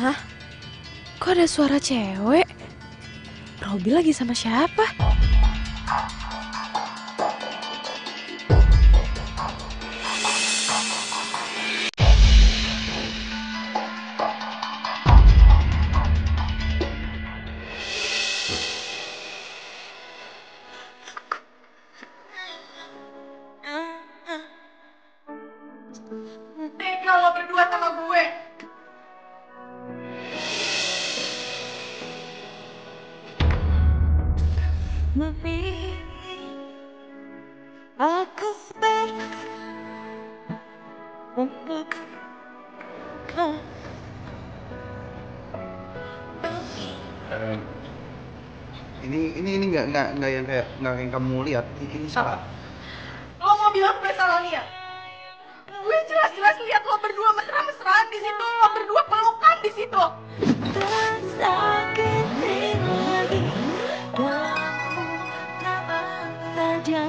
Hah? Kok ada suara cewek? Robby lagi sama siapa? Tega lo berdua sama gue. Aku Ini nggak yang kamu lihat. Ini salah. Lo mau bilang gue salah lihat? Gue jelas-jelas lihat lo berdua mesra-mesraan di situ, lo berdua pelukan di situ. tersakiti lagi, kamu tak saja.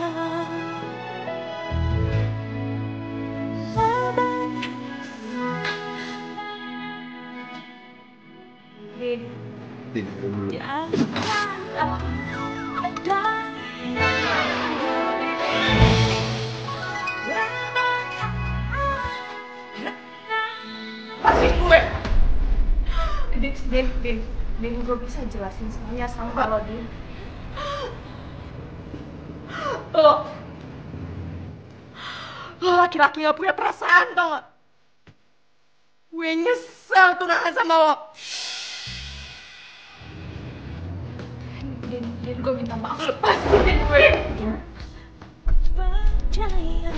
Din, dulu. Lepasin gue. Din, gue bisa jelasin semuanya sama lo, Din. Lo laki-laki gak punya perasaan, tau gak? Gue nyesel tunangan sama lo. Din, gue minta maaf. Lepasin gue. Percaya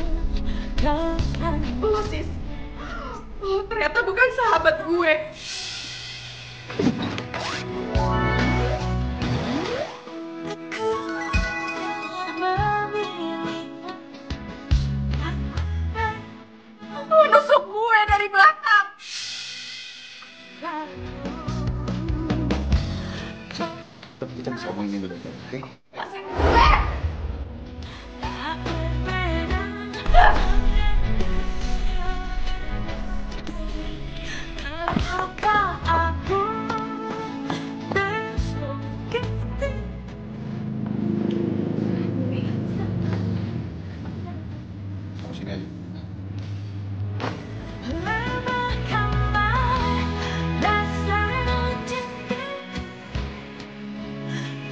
kau kan Lo sis, lo ternyata bukan sahabat gue. aku memilih. Lo nusuk gue dari belakang. Kita bisa ngomongin dulu, oke? Lepasin gue. Apakah aku tersakiti? Kamu sini aja. Lemahkanlah rasa cinta,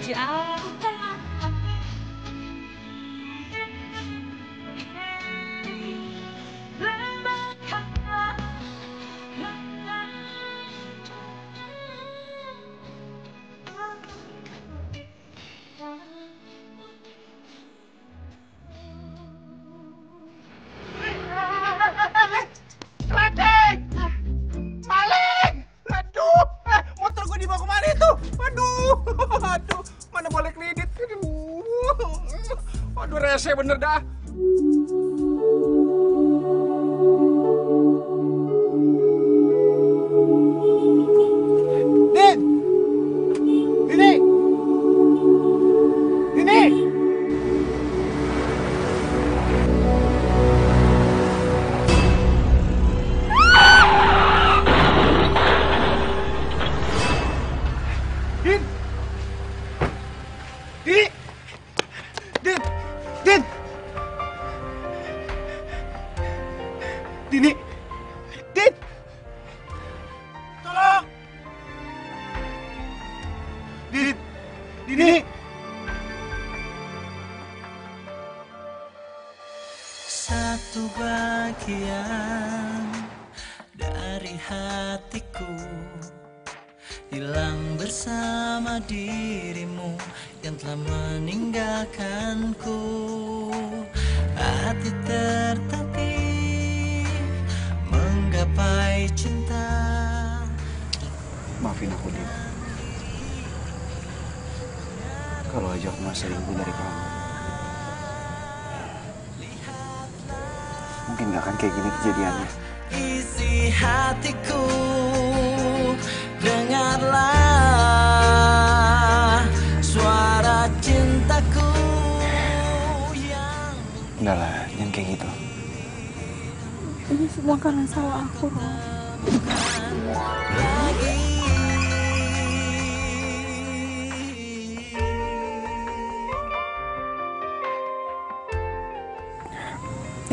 jauhkan lemahkanlah Ledeng! Maling! Aduh! Motor gue dibawa kemana itu? Aduh! Mana boleh kredit? Aduh, rese bener dah. Din! Ini! Ini! Din! Din! Din! Din! Dini! Din! Tolong! Din! Dini! Satu bagian dari hatiku hilang bersama dirimu yang telah meninggalkanku. Hati tertatih menggapai cinta. Maafin aku, Din. Kalau aja aku nggak selingkuh dari kamu, mungkin nggak akan kayak gini kejadiannya. Isi hatiku, dengarlah suara cintaku yang Enggak lah, jangan kayak gitu. Ini semua karena salah aku, Rob. lagi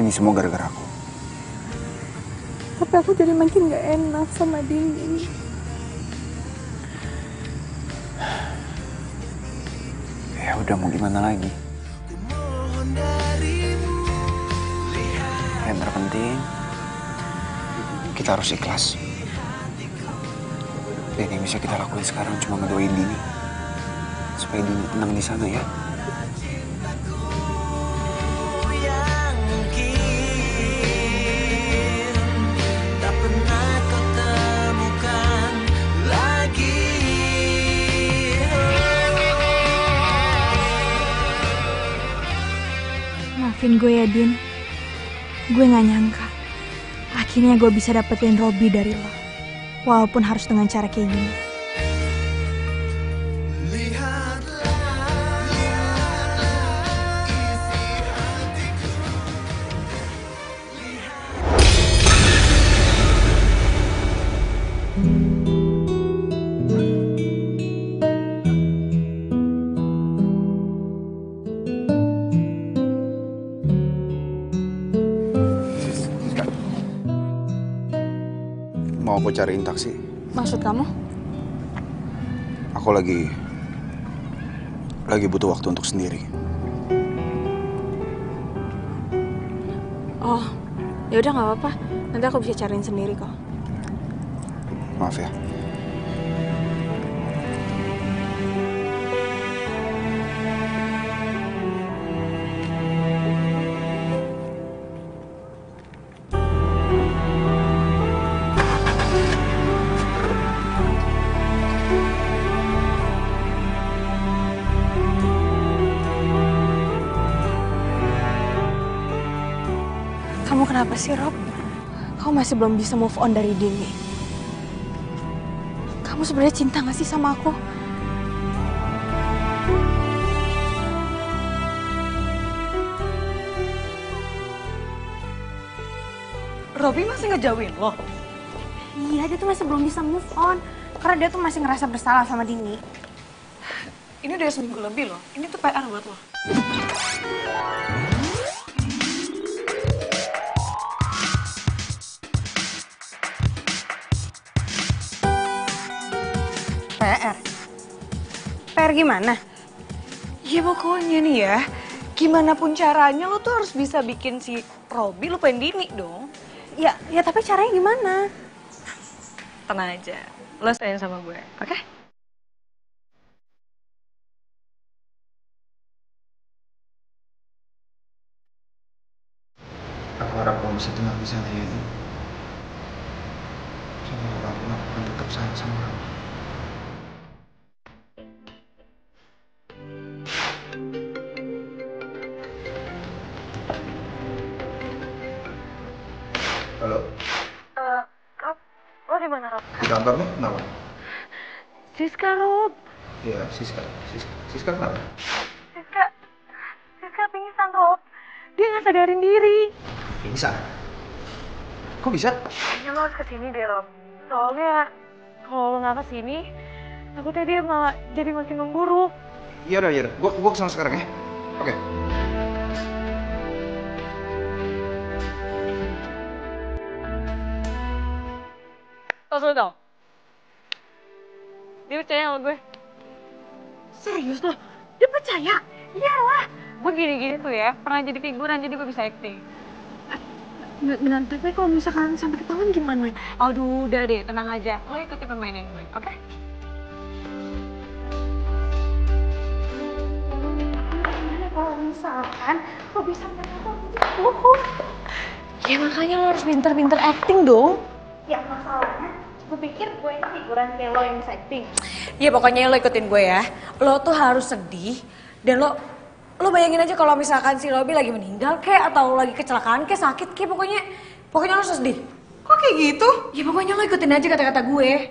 ini semua gara-gara aku. Tapi aku jadi makin gak enak sama Dini. Ya udah, mau gimana lagi? Yang terpenting kita harus ikhlas. Dan yang bisa kita lakuin sekarang cuma ngedoain Dini supaya Dini tenang di sana ya. Maafin gue ya, Din. Gue gak nyangka akhirnya gue bisa dapetin Robby dari lo. Walaupun harus dengan cara kayak gini. Mau aku cariin taksi? Maksud kamu? Aku lagi butuh waktu untuk sendiri. Oh, ya udah nggak apa-apa. Nanti aku bisa cariin sendiri kok. Maaf ya. Kamu kenapa sih, Rob? Kamu masih belum bisa move on dari Dini. Kamu sebenarnya cinta gak sih sama aku? Robby masih ngejauhin lo? Iya, dia tuh masih belum bisa move on. Karena dia tuh masih ngerasa bersalah sama Dini. Ini udah seminggu lebih loh. Ini tuh PR buat lo. PR? PR gimana? Ya pokoknya nih ya, gimana pun caranya lo tuh harus bisa bikin si Robby lupain Dini dong. Ya tapi caranya gimana? Tenang aja, lo sayang sama gue, oke? Aku harap kamu bisa tenang di sana ya. Aku akan tetap sayang sama kamu. Halo? Rob, lo di mana, Rob? Di kantor nih, kenapa? Siska, Rob. Iya, Siska kenapa? Siska pingsan, Rob. Dia nggak sadarin diri. Bisa. Kok bisa? Kayaknya lo harus kesini deh, Rob. Soalnya kalau lo nggak kesini, takutnya dia malah jadi makin memburuk. Iya udah. Gua kesana sekarang ya. Oke. Tos dong. Dia percaya sama gue. Serius lo? Dia percaya? Iyalah. Gue gini-gini tuh ya, pernah jadi figuran jadi gue bisa acting. Benar, tapi kalau misalkan sampai ketahuan gimana? Aduh, udah deh, tenang aja. Lo ikuti permainan gue, oke? Gimana kalau misalkan lo bisa bohong? Ya makanya lo harus pinter-pinter acting dong. Ya masalahnya, gue pikir gue ini figuran kayak lo yang bisa acting. Ya pokoknya lo ikutin gue ya. Lo tuh harus sedih dan lo bayangin aja kalau misalkan si Robby lagi meninggal kayak atau lagi kecelakaan kayak sakit kayak pokoknya lo harus sedih. Kok kayak gitu? Ya pokoknya lo ikutin aja kata-kata gue.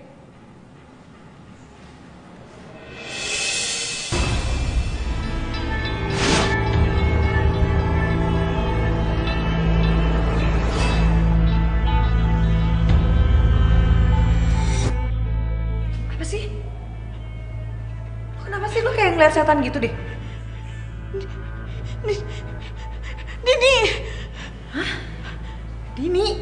Apa sih? Kenapa sih lo kayak ngeliat setan gitu deh? Dini! Hah? Dini.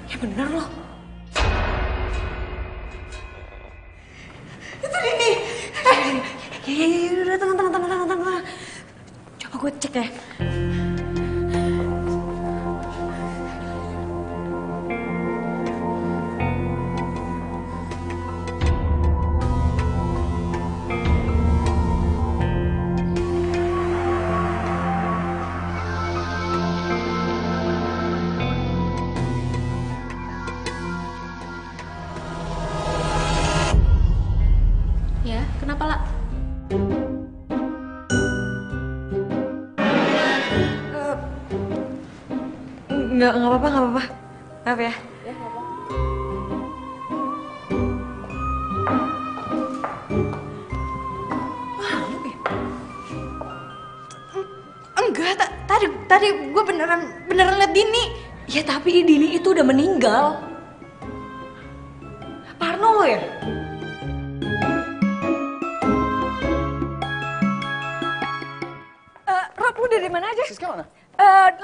Ya bener loh. Itu Dini. Ya, udah tenang. Coba gue cek ya. Ya, kenapa lah? Nggak apa-apa. Maaf ya. Enggak, tadi gue beneran liat Dini. Ya tapi Dini itu udah meninggal. Parno lo ya? Rob, lu dari mana aja? Siska mana?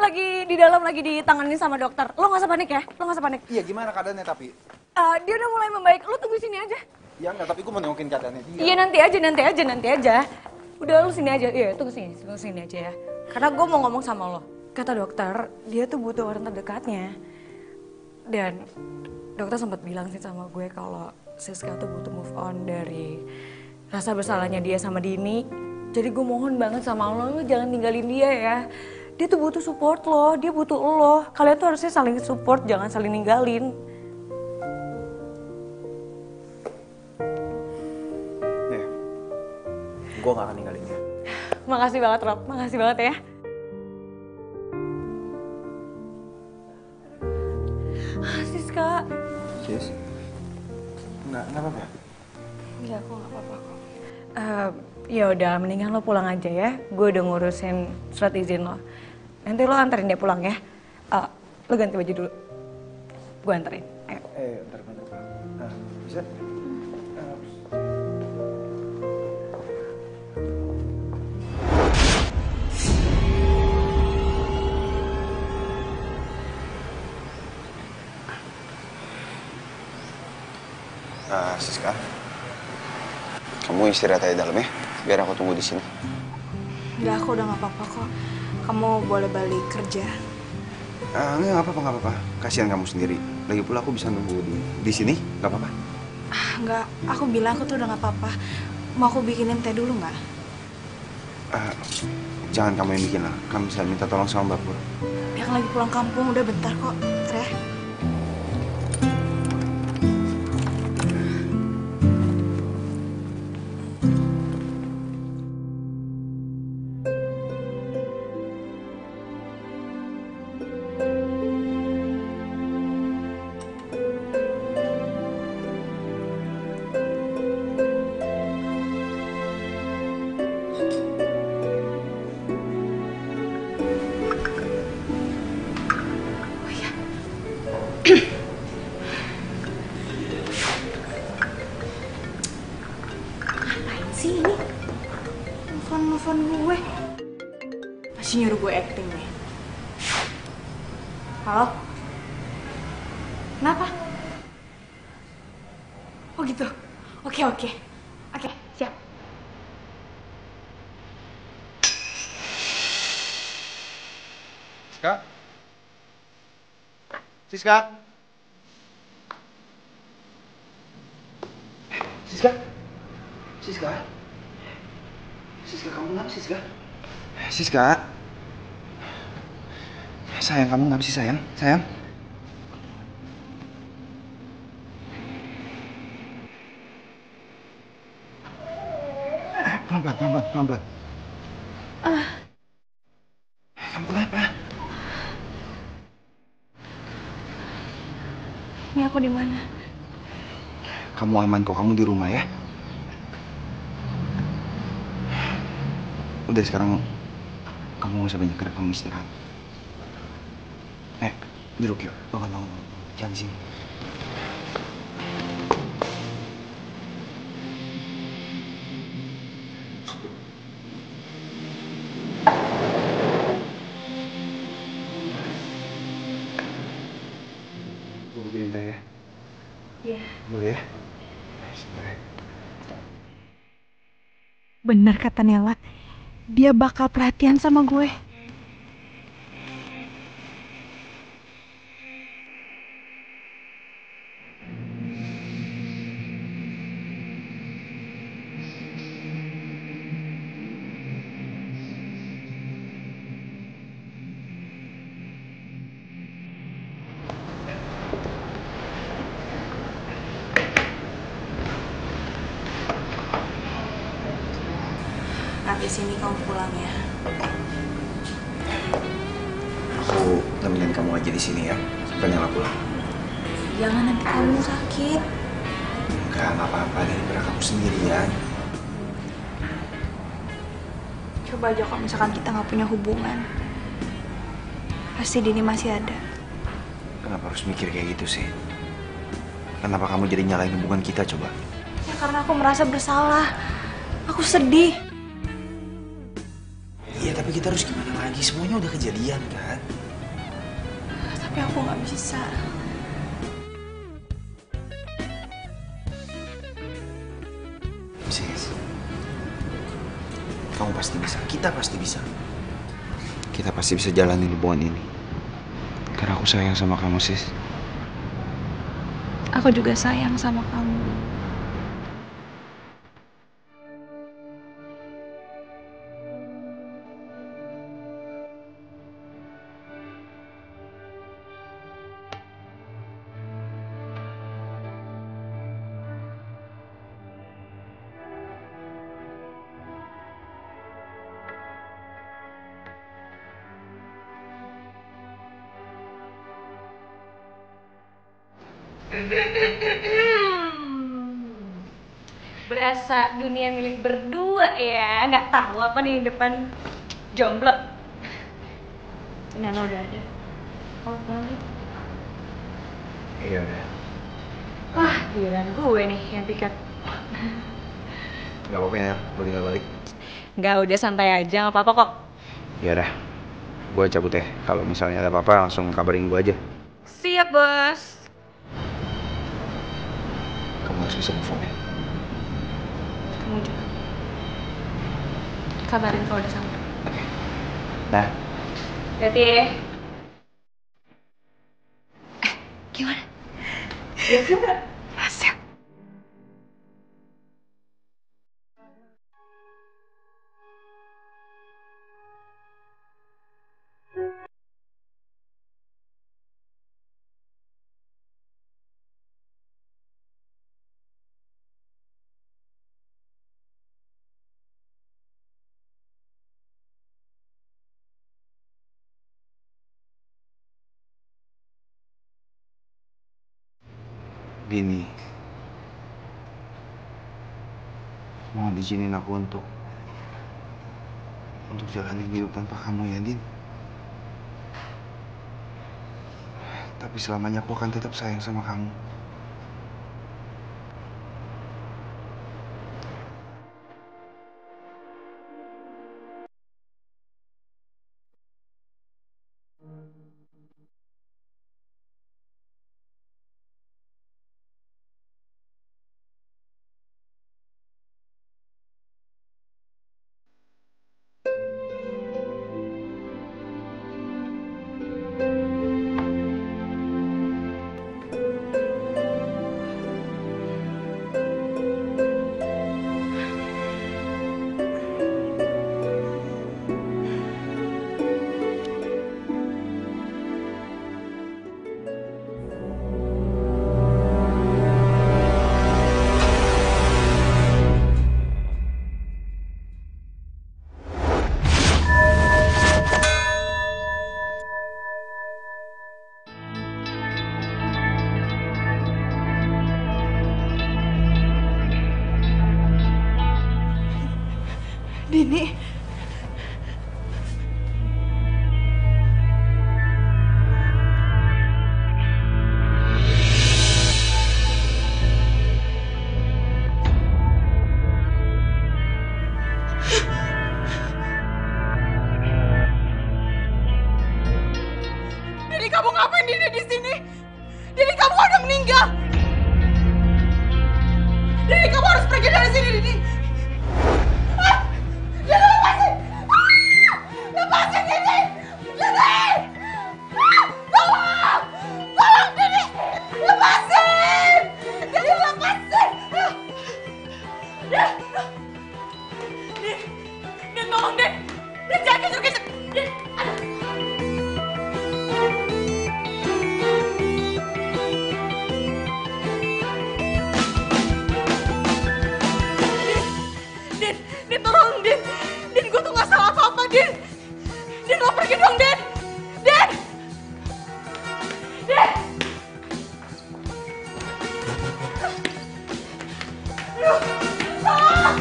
Lagi di dalam, lagi ditanganin sama dokter. Lo nggak usah panik ya, lo nggak usah panik. Iya, gimana keadaannya tapi? Dia udah mulai membaik, lo tunggu sini aja. Ya enggak, tapi gue mau nengokin keadaannya dia. Iya nanti aja. Udah lu sini aja, iya tunggu sini aja ya. Karena gue mau ngomong sama lo. Kata dokter, dia tuh butuh orang terdekatnya. Dan dokter sempat bilang sih sama gue kalau Siska tuh butuh move on dari rasa bersalahnya dia sama Dini. Jadi gue mohon banget sama lo jangan tinggalin dia ya. Dia tuh butuh support lo, dia butuh lo. Kalian tuh harusnya saling support, jangan saling ninggalin. Nih, gue gak akan ninggalin dia. Makasih banget Rob, makasih banget ya. Siska. Sis? Enggak apa-apa. Iya, aku nggak apa-apa kok. Ya udah, mendingan lo pulang aja ya. Gue udah ngurusin surat izin lo. Nanti lo anterin dia pulang ya. Lo ganti baju dulu. Gue anterin. Ayo. Bentar. Bisa? Siska, kamu istirahat aja dalam ya, biar aku tunggu di sini. Enggak, aku udah gak apa-apa kok. Kamu boleh balik kerja. Nggak apa-apa. Kasihan kamu sendiri. Lagi pula aku bisa nunggu di sini, nggak apa-apa. Enggak, aku bilang aku tuh udah gak apa-apa. Mau aku bikinin teh dulu nggak? Jangan kamu yang bikin lah. Kamu bisa minta tolong sama Mbak Pur. Yang lagi pulang kampung, udah bentar kok. Bentar ya. Sih ini. Nelfon gue. Masih nyuruh gue acting nih. Halo? Kenapa? Oh gitu? Oke, siap. Siska? Siska, kamu kenapa Siska? Siska? Sayang, kamu kenapa sih sayang? Sayang? Pelan-pelan. Kamu kenapa? Ini aku di mana? Kamu aman kok, kamu di rumah ya? Udah sekarang kamu gak usah banyak gerak, kamu istirahat. Duduk yuk, bangun. Jangan sini. Bener kata Nela, dia bakal perhatian sama gue. Habis ini kamu pulang ya. Aku temenin kamu aja di sini ya, sampai Nela pulang. Jangan, nanti kamu sakit. Enggak apa-apa daripada kamu sendirian. Coba aja kalau misalkan kita nggak punya hubungan, pasti Dini masih ada. Kenapa harus mikir kayak gitu sih? Kenapa kamu jadi nyalain hubungan kita coba? Ya karena aku merasa bersalah. Aku sedih. Iya, tapi kita harus gimana lagi? Semuanya udah kejadian kan? Tapi aku nggak bisa. Sis, kamu pasti bisa. Kita pasti bisa. Kita pasti bisa jalanin hubungan ini. Karena aku sayang sama kamu, Sis. Aku juga sayang sama kamu. Berasa dunia milik berdua ya, nggak tahu apa nih depan jomblo. Nana udah ada. Oh, pulang. Iya udah. Wah, giliran gue nih yang piket. Gak apa-apa ya, gue tinggal balik. Nggak, udah santai aja, nggak apa-apa kok. Ya udah, gue cabut ya. Kalau misalnya ada apa-apa langsung kabarin gue aja. Siap, Bos. Kamu harus bisa move on ya. Kamu juga. Kabarin kalau udah sampai. Oke. Nah. Hati-hati ya. Gimana? Hasil. Dini, mohon izinin aku untuk jalanin hidup tanpa kamu ya, Din. Tapi selamanya aku akan tetap sayang sama kamu. Dini. Dini, kamu ngapain Dini di sini? Dini, kamu udah meninggal. Dini, kamu harus pergi dari sini, Dini. Ah! tolong Den. Den jangan geser-geser. Den, aduh. Den, tolong Den. Den, gue tuh gak salah apa-apa, Den. Den, lo pergi dong, Den. Den. Den. Aduh, salah.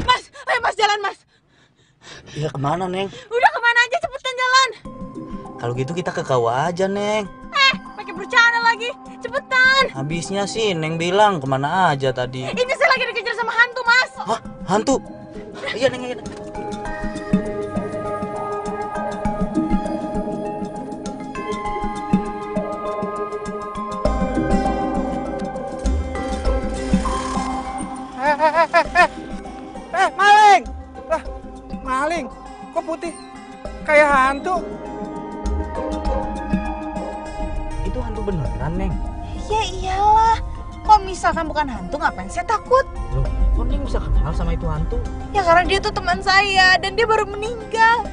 Mas, ayo Mas jalan, Mas. Ya kemana, Neng? Udah kemana aja, cepetan jalan. Kalau gitu kita ke kawah aja, Neng. Pakai bercanda lagi, cepetan. Habisnya sih Neng bilang kemana aja tadi. Ini saya lagi dikejar sama hantu, Mas. Hah? Hantu? Iya, Neng. Iya. Maling! Lah, maling? Kok putih? Kayak hantu. Itu hantu beneran, Neng. Ya iyalah. Kok misalkan bukan hantu ngapain saya takut? Loh, kok Neng bisa kenal sama itu hantu? Ya karena dia tuh teman saya dan dia baru meninggal.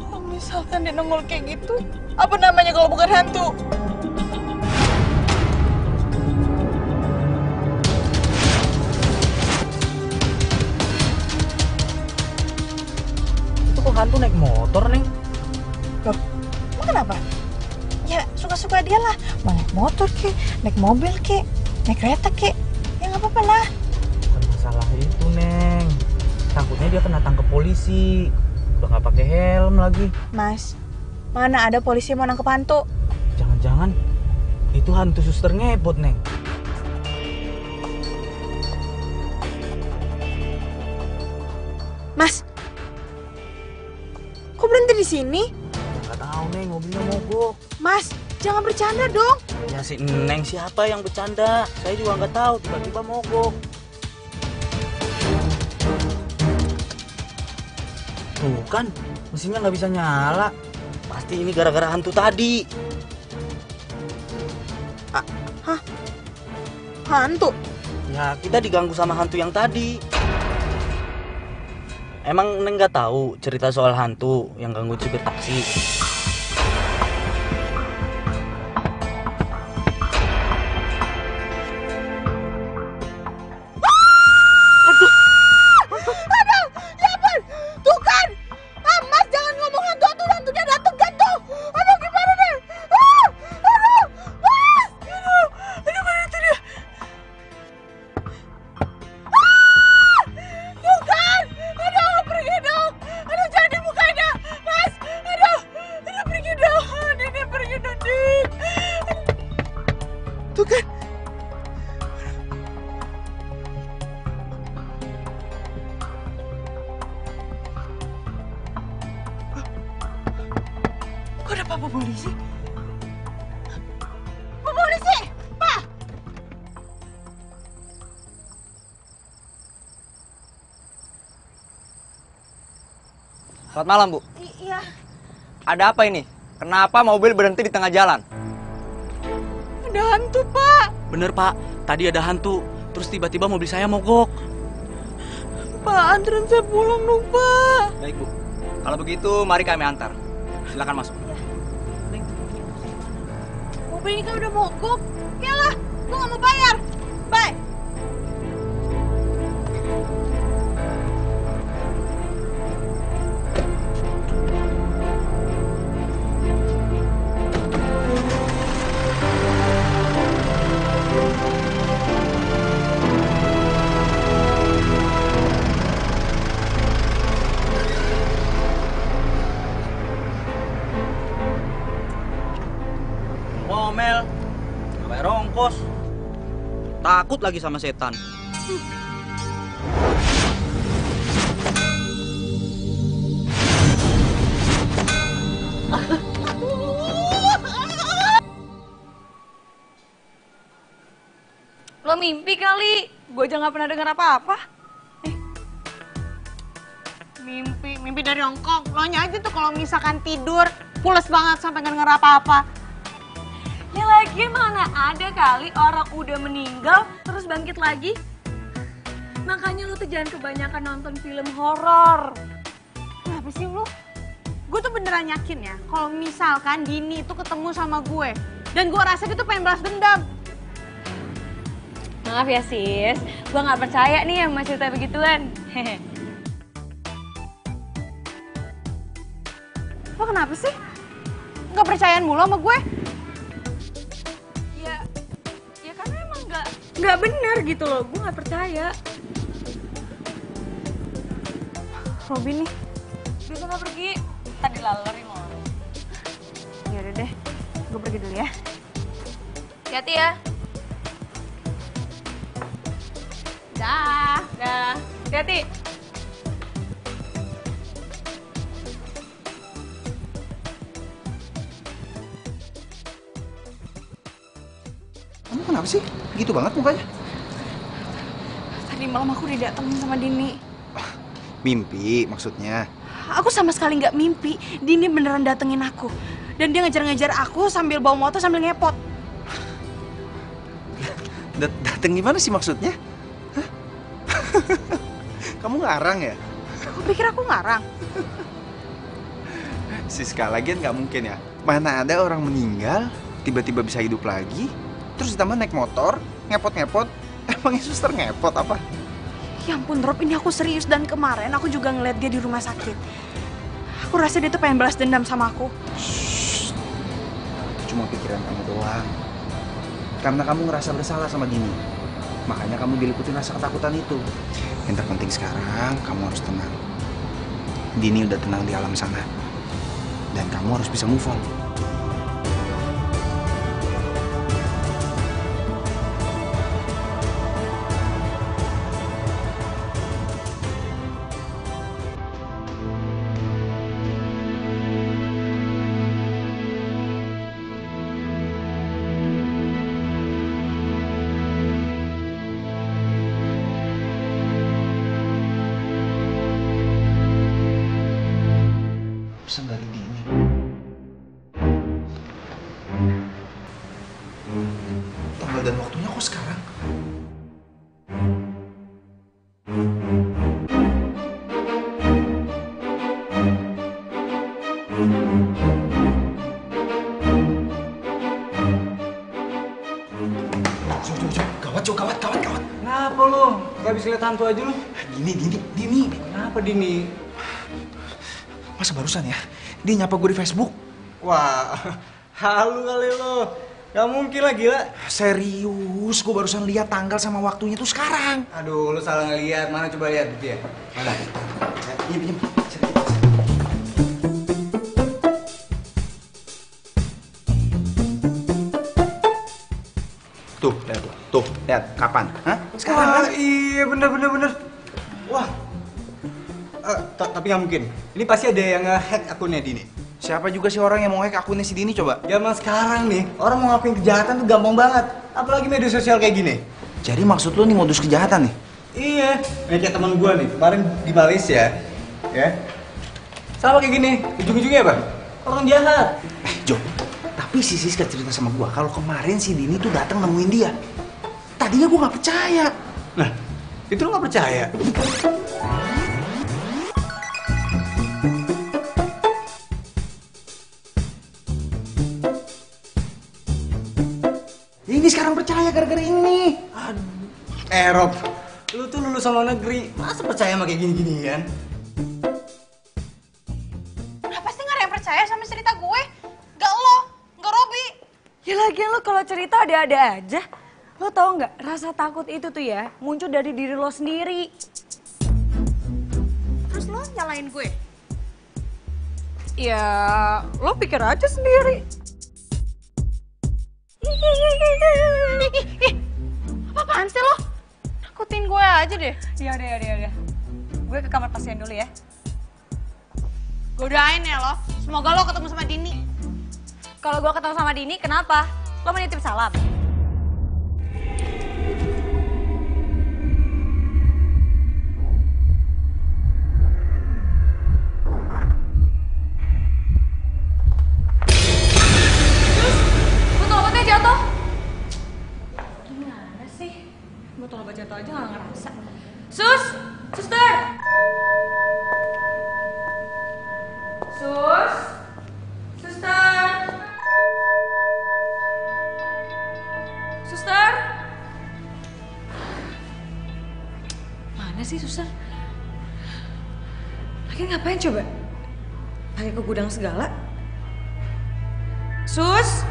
Kalau misalkan dia nongol kayak gitu, apa namanya kalau bukan hantu? Itu kok hantu naik motor, Neng? Emang kenapa? Ya suka-suka dia lah. Mau naik motor kek, naik mobil kek, naik kereta kek. Ya nggak apa-apa lah. Bukan masalah itu, Neng. Takutnya dia kena tangkap polisi. Udah nggak pakai helm lagi. Mas, mana ada polisi yang mau nangkep hantu? Jangan-jangan itu hantu suster ngebot, Neng. Mas, kok berhenti di sini? Nggak tahu, Neng, mobilnya mogok. Mas, jangan bercanda dong. Ya si Neng siapa yang bercanda? Saya juga nggak tahu, tiba-tiba mogok. Tuh kan, mesinnya nggak bisa nyala. Pasti ini gara-gara hantu tadi. Hantu? Ya kita diganggu sama hantu yang tadi. Emang Neng nggak tahu cerita soal hantu yang ganggu supir taksi? Tuh kan! Mas jangan ngomong hantu-hantu, hantunya dateng kan tuh! Aduh gimana deh? Aduh! Mas! Aduh mana itu dia? Tuh kan! Aduh pergi dong! Aduh jangan dibukanya! Mas! Aduh pergi dong! Dini pergi dong, Din! Tuh kan! Kok ada Pak polisi? Pak polisi! Pak! Selamat malam, Bu. Iya. Ada apa ini? Kenapa mobil berhenti di tengah jalan? Ada hantu, Pak! Bener Pak, tadi ada hantu. Terus tiba-tiba mobil saya mogok. Pak, anterin saya pulang dong, Pak! Baik, Bu. Kalau begitu, mari kami antar. Silakan masuk. Mobil ini kan udah mogok. Yalah, gue gak mau bayar. Bye. Ngomel, nggak bayar ongkos. Takut lagi sama setan. Lo mimpi kali, gue aja gak pernah dengar apa-apa. Mimpi dari Hongkong. Lo aja tuh kalau misalkan tidur, pules banget sampai nggak denger apa-apa. Ya lagi mana ada kali orang udah meninggal terus bangkit lagi. Makanya lu tuh jangan kebanyakan nonton film horor. Kenapa sih lu? Gue tuh beneran yakin ya, kalau misalkan Dini itu ketemu sama gue. Dan gue rasa dia tuh pengen balas dendam. Maaf ya sis, gue gak percaya nih sama cerita begituan. Lo kenapa sih? Nggak percayaan mulu sama gue? Ya karena emang nggak bener gitu loh, gue gak percaya. Robby nih. Dia sana pergi, tadi lalerin lo. Yaudah deh, gue pergi dulu ya. Hati-hati ya. Dah. Hati-hati. Kamu kenapa sih? Gitu banget mukanya. Tadi malam aku didatengin sama Dini. Mimpi maksudnya. Aku sama sekali nggak mimpi. Dini beneran datengin aku. Dan dia ngejar-ngejar aku sambil bawa motor sambil ngepot. Dateng gimana sih maksudnya? Hah? Kamu ngarang ya? Aku pikir aku ngarang. Siska, lagian nggak mungkin ya. Mana ada orang meninggal, tiba-tiba bisa hidup lagi, terus ditambah naik motor, ngepot-ngepot. Emangnya suster ngepot apa? Ya ampun Rob, ini aku serius dan kemarin aku juga ngeliat dia di rumah sakit. Aku rasa dia tuh pengen balas dendam sama aku. Shh. Cuma pikiran kamu doang. Karena kamu ngerasa bersalah sama Dini. Makanya kamu diliputin rasa ketakutan itu. Yang terpenting sekarang, kamu harus tenang. Dini udah tenang di alam sana. Dan kamu harus bisa move on. Pesan dari Dini. Tanggal dan waktunya kok sekarang? Gawat. Kenapa lo? Gak bisa lihat hantu aja lo? Dini. Kenapa Dini? Masa barusan ya? Dia nyapa gue di Facebook. Wah, halu kali lo. Gak mungkin lah, gila. Serius, gue barusan lihat tanggal sama waktunya tuh sekarang. Aduh, lo salah ngeliat. Mana coba lihat dia? Mana? Pinjam. Tuh, lihat. Kapan? Hah? Sekarang Wah, kan? iya bener. Wah, tapi nggak mungkin. Ini pasti ada yang nge-hack akunnya Dini. Siapa juga sih orang yang mau hack akunnya si Dini coba? Zaman sekarang nih, orang mau ngelakuin kejahatan tuh gampang banget. Apalagi media sosial kayak gini. Jadi maksud lu nih modus kejahatan nih? Iya, kayak teman gua nih, kemarin di Malaysia, ya. Sama kayak gini, ujung-ujungnya apa? Orang jahat. Jo, tapi si Siska cerita sama gua kalau kemarin si Dini tuh datang nemuin dia. Tadinya gua nggak percaya. Nah, itu lo nggak percaya? Ini sekarang percaya gara-gara ini. Aduh. Rob, lu tuh lulusan luar negeri, masa percaya sama kayak gini-ginian? Kenapa sih nggak ada yang percaya sama cerita gue? Gak lo, gak Robby. Ya lagian lo kalau cerita ada-ada aja. Lo tau nggak, rasa takut itu tuh ya muncul dari diri lo sendiri. Terus lo nyalain gue? Ya, lo pikir aja sendiri. Apaan sih lo? Nakutin gue aja deh. Yaudah. Gue ke kamar pasien dulu ya. Godain ya lo. Semoga lo ketemu sama Dini. Kalau gue ketemu sama Dini, kenapa? Lo mau nitip salam? Sus? Suster? Suster? Mana sih suster? Lagi ngapain coba? Pakai ke gudang segala? Sus?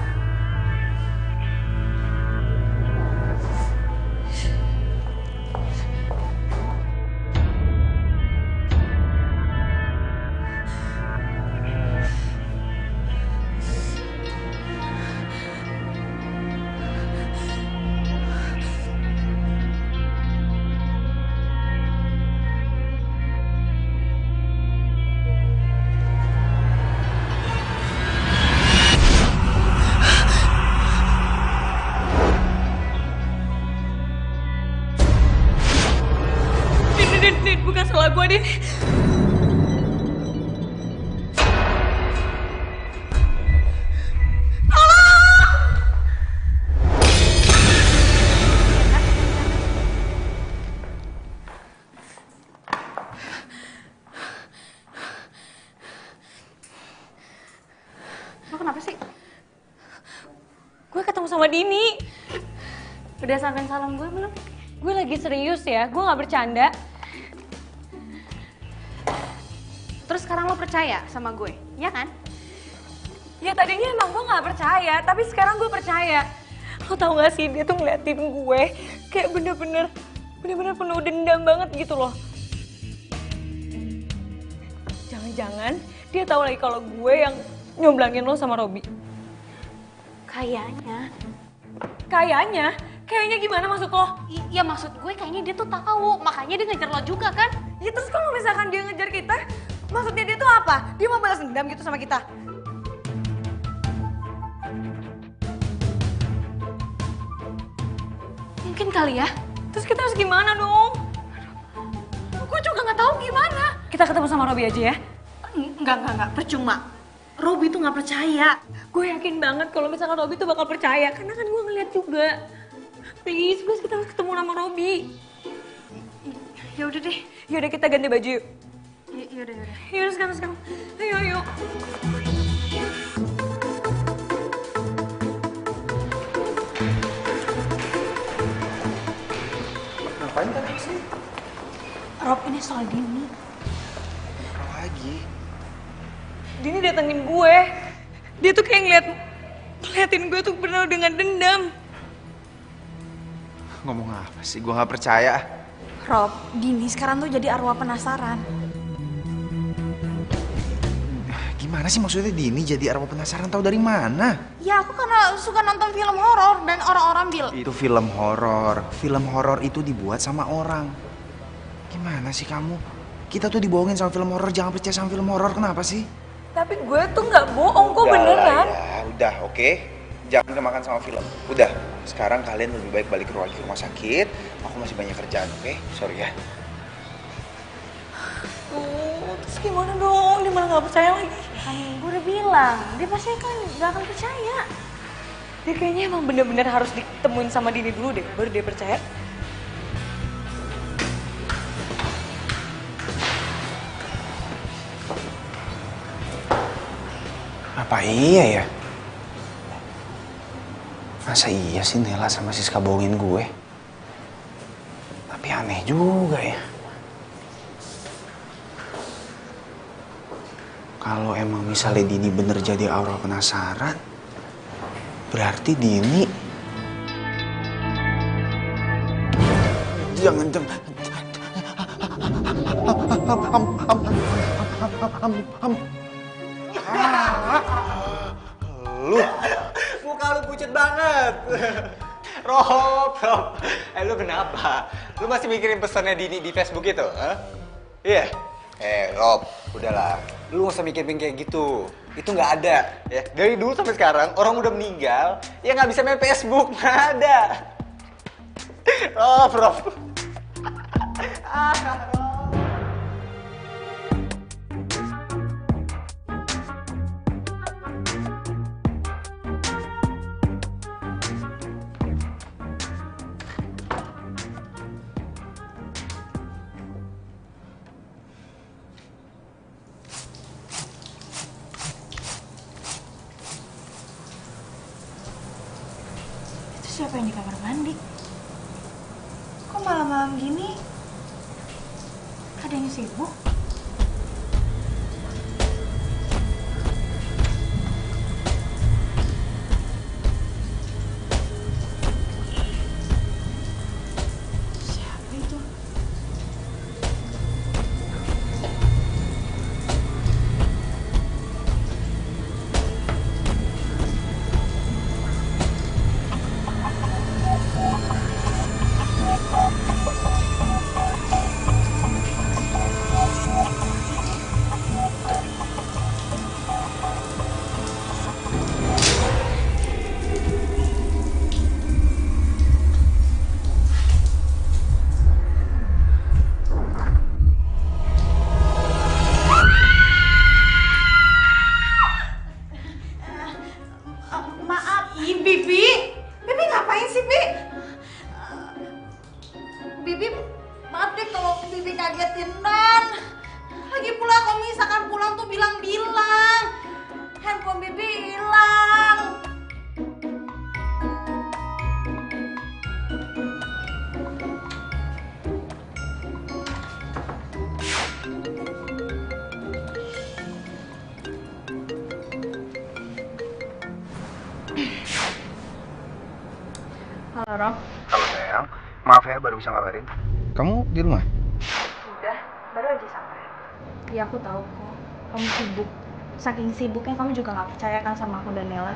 Din, bukan salah gue, Din. Lo kenapa sih? Gue ketemu sama Dini. Udah sampein salam gue belum? Gue lagi serius ya, gue gak bercanda. Terus sekarang lo percaya sama gue, ya kan? Ya tadinya emang gue gak percaya, tapi sekarang gue percaya. Lo tau gak sih, dia tuh ngeliatin gue kayak bener-bener penuh dendam banget gitu loh. Jangan-jangan dia tahu lagi kalau gue yang nyomblangin lo sama Robi. Kayaknya. Kayaknya gimana maksud lo? Iya maksud gue kayaknya dia tuh tahu, makanya dia ngejar lo juga kan? Ya terus kalau misalkan dia ngejar kita, maksudnya dia tuh apa? Dia mau balas dendam gitu sama kita? Mungkin kali ya. Terus kita harus gimana dong? Gue juga nggak tahu gimana. Kita ketemu sama Robi aja ya? Enggak, percuma. Robi tuh nggak percaya. Gue yakin banget kalau misalkan Robi tuh bakal percaya, karena kan gue ngeliat juga. Please kita harus ketemu sama Robi. Ya udah deh. Yaudah kita ganti baju yuk. Yaudah. Yaudah sekarang. Ayo. Ngapain kan sih? Rob, ini soal Dini. Apa lagi? Dini datengin gue. Dia tuh kayak ngeliatin gue tuh penuh dengan dendam. Ngomong apa sih? Gue gak percaya. Rob, Dini sekarang tuh jadi arwah penasaran. Gimana sih maksudnya Dini jadi arwah penasaran, tahu dari mana? Ya aku karena suka nonton film horor dan orang-orang bilang Itu film horor. Film horor itu dibuat sama orang. Gimana sih kamu? Kita tuh dibohongin sama film horor, jangan percaya sama film horor. Kenapa sih? Tapi gue tuh nggak bohong kok, beneran. Ya, udah, oke. Jangan kemakan sama film. Udah, sekarang kalian lebih baik balik ke rumah sakit. Aku masih banyak kerjaan, oke? Sorry ya. Terus gimana dong? Dia malah nggak percaya lagi. Kan gue udah bilang, dia pasti kan gak akan percaya. Dia kayaknya emang bener-bener harus ditemuin sama Dini dulu deh, baru dia percaya. Apa iya ya? Masa iya sih Nela sama Siska bohongin gue? Tapi aneh juga ya. Kalau emang misalnya Dini bener jadi aura penasaran, berarti Dini... Jangan. Lu muka lu pucet banget. Rob. Lu kenapa? Lu masih mikirin pesannya Dini di Facebook itu? Iya. Rob, udahlah. Lu gak usah mikirin kayak gitu. Itu nggak ada. Ya. Dari dulu sampai sekarang orang udah meninggal, ya nggak bisa main Facebook, nggak ada. Rob. siapa yang di kamar mandi? Kok malam-malam gini ada yang sibuk? Siapa itu? Maaf, Bibi. Bibi ngapain sih, Bi? Bibi, maaf deh kalau Bibi kagetin Non. Lagi pula kalau misalkan pulang tuh bilang-bilang. Handphone Bibi hilang. Halo, Rob. Halo sayang, maaf ya baru bisa ngabarin. Kamu di rumah? Udah, baru aja sampai. Iya aku tahu kok, kamu sibuk. Saking sibuknya kamu juga nggak percaya kan sama aku dan Nela.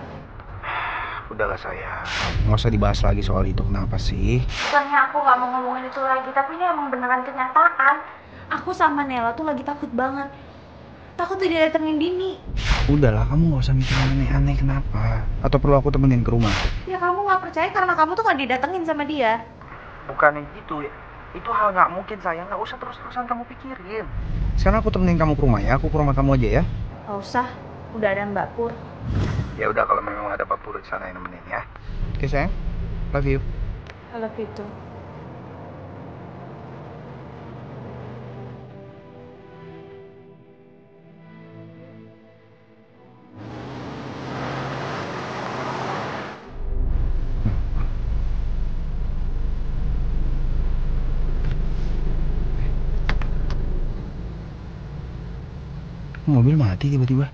Udahlah sayang, nggak usah dibahas lagi soal itu. Kenapa sih? Bukannya aku nggak mau ngomongin itu lagi, tapi ini emang beneran kenyataan. Aku sama Nela tuh lagi takut banget. Takut tidak datengin Dini. Udahlah, kamu nggak usah mikir aneh-aneh. Kenapa? Atau perlu aku temenin ke rumah? Ya kamu nggak percaya karena kamu tuh nggak didatengin sama dia. Bukannya gitu, itu hal nggak mungkin sayang. Nggak usah terus-terusan kamu pikirin. Sekarang aku temenin kamu ke rumah ya. Aku ke rumah kamu aja ya. Gak usah, udah ada Mbak Pur. Ya udah, kalau memang ada Pak Pur di sana yang nemenin ya. Oke sayang, love you. I love you too. Mobil mati tiba-tiba.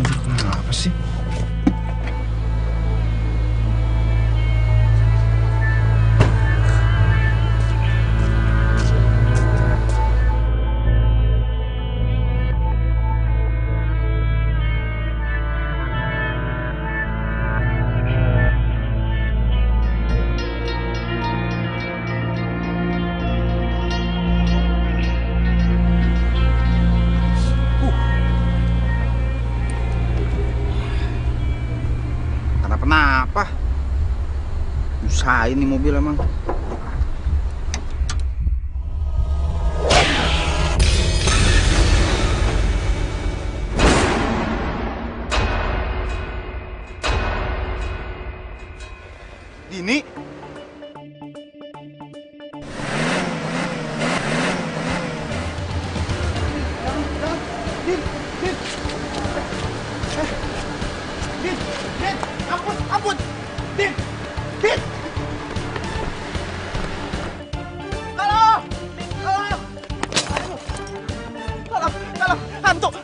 Kenapa sih? Kenapa? Usahain nih mobil emang. Dini? Ampun! Din! Din! Halo! Halo! Tolong!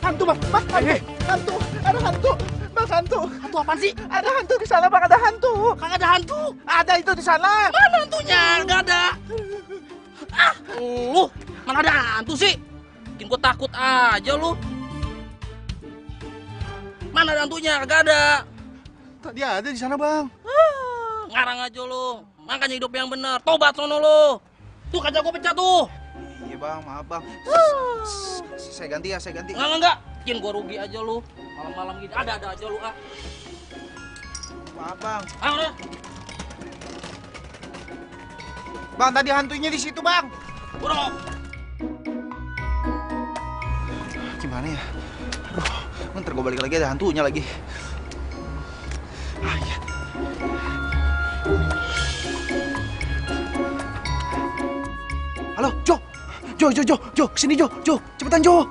Hantu bang! Bang, hantu! Ada hantu! Bang, hantu! Hantu apaan sih? Ada hantu di sana bang, ada hantu! Kagak ada hantu! Ada itu di sana! Mana hantunya? Nggak ada! Lu! Mana ada hantu sih? Bikin gua takut aja lu! Mana ada hantunya? Nggak ada! Tadi ada di sana bang. Ngarang aja lu. Makanya hidup yang bener. Tobat sono lu. Tuh kaca gua pecah tuh. Iya bang, maaf bang. Saya ganti ya, saya ganti. Enggak. Bikin gua rugi aja lu. Malam-malam gini ada aja lu ah. Maaf bang. Udah. Bang, tadi hantunya di situ bang. Udah. Gimana ya? Aduh, bentar gua balik lagi ada hantunya lagi. Ah, ya. Halo, Jo, kesini Jo, cepetan Jo.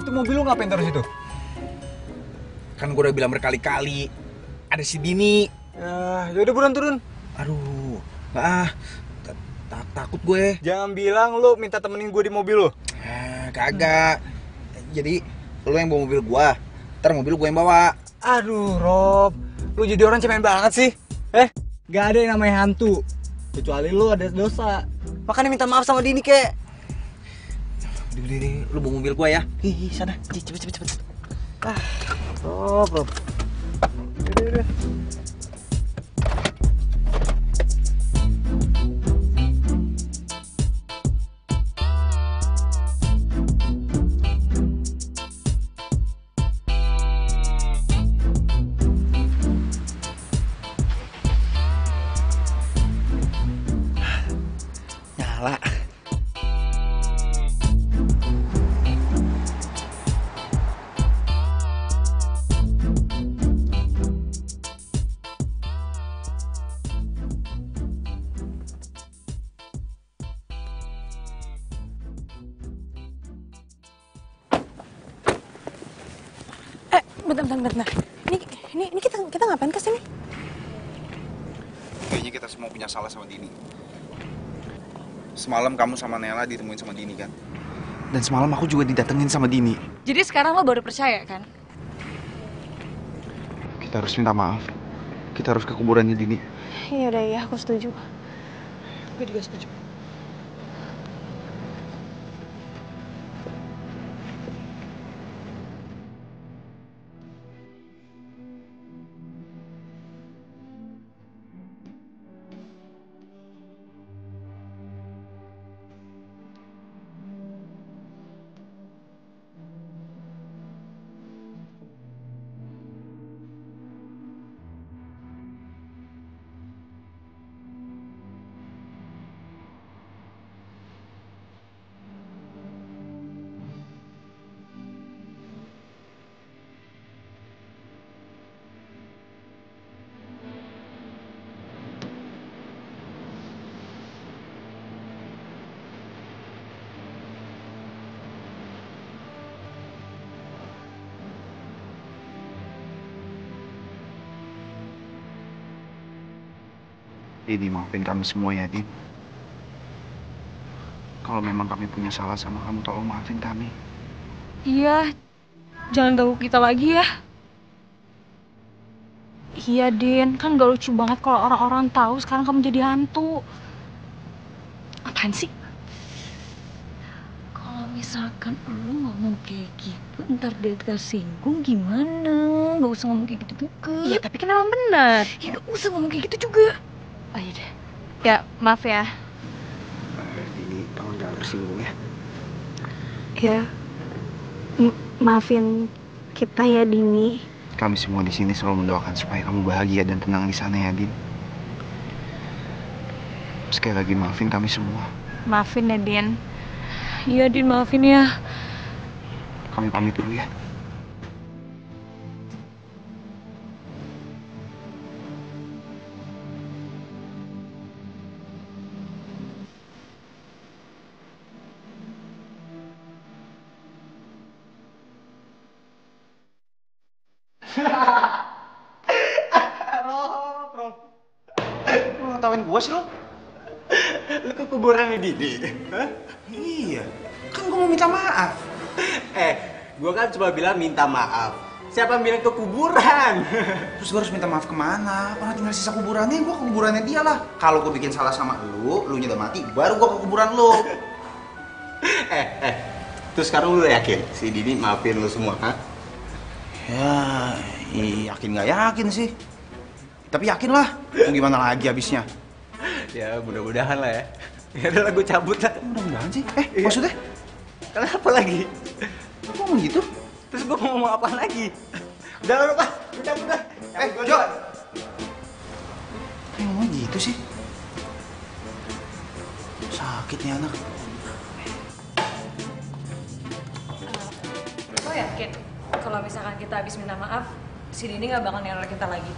Itu mobil lu ngapain taruh situ? Kan gue udah bilang berkali-kali, ada si Dini. Yaudah buruan turun. Aduh, takut gue. Jangan bilang lu minta temenin gue di mobil lu. Kagak. Jadi lu yang bawa mobil gue, ntar mobil gue yang bawa. Aduh, Rob, lu jadi orang cemen banget sih. Gak ada yang namanya hantu, kecuali lu ada dosa. Makanya minta maaf sama Dini, kek. Udah, lu bawa mobil gue ya. Ih, sana, cepet. Rob. Udah. Nyala. Bentar. Ini kita ngapain kesini? Kayaknya kita semua punya salah sama Dini. Semalam kamu sama Nela ditemuin sama Dini kan? Dan semalam aku juga didatengin sama Dini. Jadi sekarang lo baru percaya kan? Kita harus minta maaf. Kita harus ke kuburannya Dini. Iya udah ya, aku setuju. Gue juga setuju. Dini, maafin kami semua ya, Din. Kalau memang kami punya salah sama kamu, tolong maafin kami. Iya, jangan ganggu kita lagi ya. Iya, Din. Kan gak lucu banget kalau orang-orang tahu sekarang kamu jadi hantu. Apaan sih? Kalau misalkan lu ngomong kayak gitu, ntar dia tersinggung gimana? Gak usah ngomong kayak gitu juga. Iya, tapi kan emang benar. Ya gak usah ngomong kayak gitu juga. Oh iya deh. Ya, maaf ya. Dini, tolong jangan tersinggung ya. Ya, maafin kita ya, Dini. Kami semua di sini selalu mendoakan supaya kamu bahagia dan tenang di sana ya, Din. Sekali lagi maafin kami semua. Maafin ya, Din. Iya, Din, maafin ya. Kami pamit dulu ya. Rob. Lu ngetawain gua sih lo? Lu ke kuburannya Dini? Hah? Iya, kan gua mau minta maaf. Gua kan cuma bilang minta maaf. Siapa yang bilang ke kuburan? Terus gua harus minta maaf kemana? Orang tinggal sisa kuburannya, gua ke kuburannya dia lah. Kalau gua bikin salah sama lu udah mati, baru gua ke kuburan lu. Terus sekarang lu yakin si Dini maafin lu semua, ha? Ya, yakin nggak yakin sih. Tapi yakin lah, mau gimana lagi abisnya. Ya mudah-mudahan lah ya. Ya udah lah, gue cabut lah. Mudah-mudahan sih. Maksudnya? Kenapa lagi? Kok ngomong gitu? Terus gue mau ngomong apa lagi? Udah lah, Pak. Gue cabut lah. Jo! Kayak ngomong gitu sih? Sakit nih anak. Lo yakin kalau misalkan kita habis minta maaf, si Dini gak bakal neror kita lagi?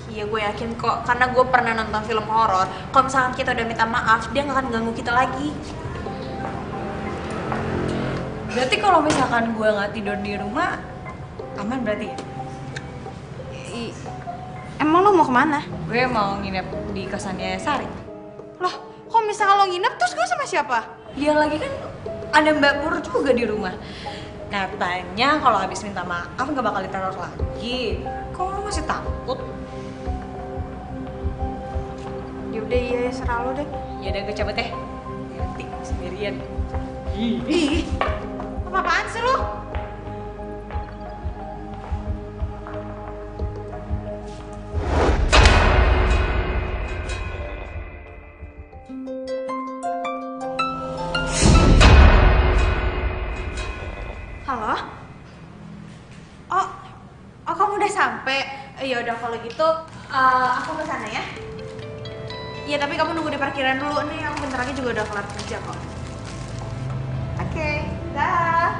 Iya, gue yakin kok. Karena gue pernah nonton film horor. Kalau misalkan kita udah minta maaf, dia gak akan ganggu kita lagi. Berarti kalau misalkan gue nggak tidur di rumah, aman berarti ya? Emang lo mau kemana? Gue mau nginep di kosannya Sari. Loh, kok misalnya lo nginep terus gue sama siapa? Ya lagi kan ada Mbak Pur juga di rumah. Katanya kalau habis minta maaf nggak bakal diteror lagi. Kok lo masih takut? Yaudah iya, serah lo deh. Ya udah gue cabut ya. Nanti sendirian. Ih, apa-apaan sih lo? Halo? Oh kamu udah sampai? Ya udah kalau gitu, aku ke sana ya. Iya tapi kamu nunggu di parkiran dulu nih, aku bentar lagi juga udah kelar kerja kok. Oke, dah.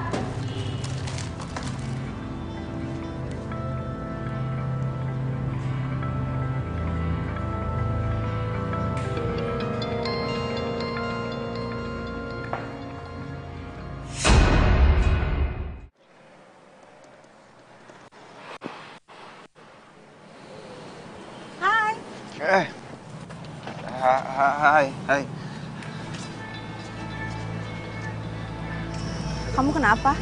Hai. Kamu kenapa?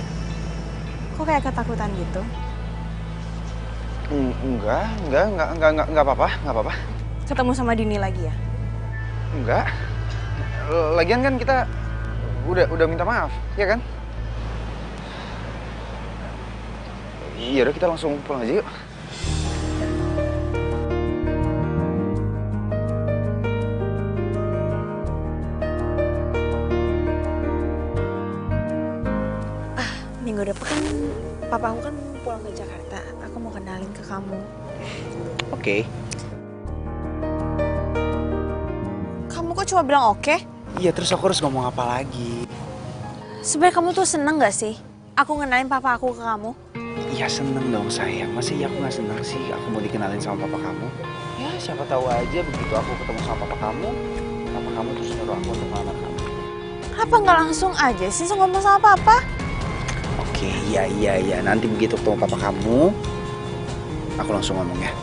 Kok kayak ketakutan gitu? Enggak apa-apa. Ketemu sama Dini lagi ya? Enggak. Lagian kan kita udah minta maaf, ya kan? Iya udah kita langsung pulang aja yuk. Minggu depan papa aku kan pulang ke Jakarta. Aku mau kenalin ke kamu. Oke. Kamu kok cuma bilang oke? Iya terus aku harus ngomong apa lagi? Sebenarnya kamu tuh seneng gak sih aku ngenalin papa aku ke kamu? Iya seneng dong sayang. Masa iya aku gak seneng sih aku mau dikenalin sama papa kamu? Ya siapa tahu aja begitu aku ketemu sama papa kamu terus nyuruh aku untuk ngelamar kamu. Kenapa nggak langsung aja sih ngomong sama papa? Oke, iya. Nanti begitu ketemu papa kamu, aku langsung ngomong ya.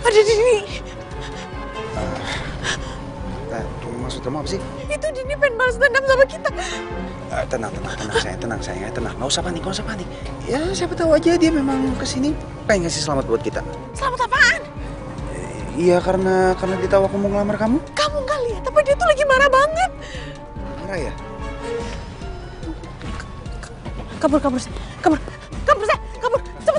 Ada Dini. Maksud kamu apa sih? Itu Dini pengen balas dendam sama kita. Tenang sayang. Nggak usah panik. Ya siapa tahu aja dia memang kesini pengen ngasih selamat buat kita. Selamat apaan? Iya karena dia tahu aku mau ngelamar kamu. Kamu nggak lihat apa dia tuh lagi marah banget. Marah ya? Kabur, say. Kabur, cepetan. Kabur, say.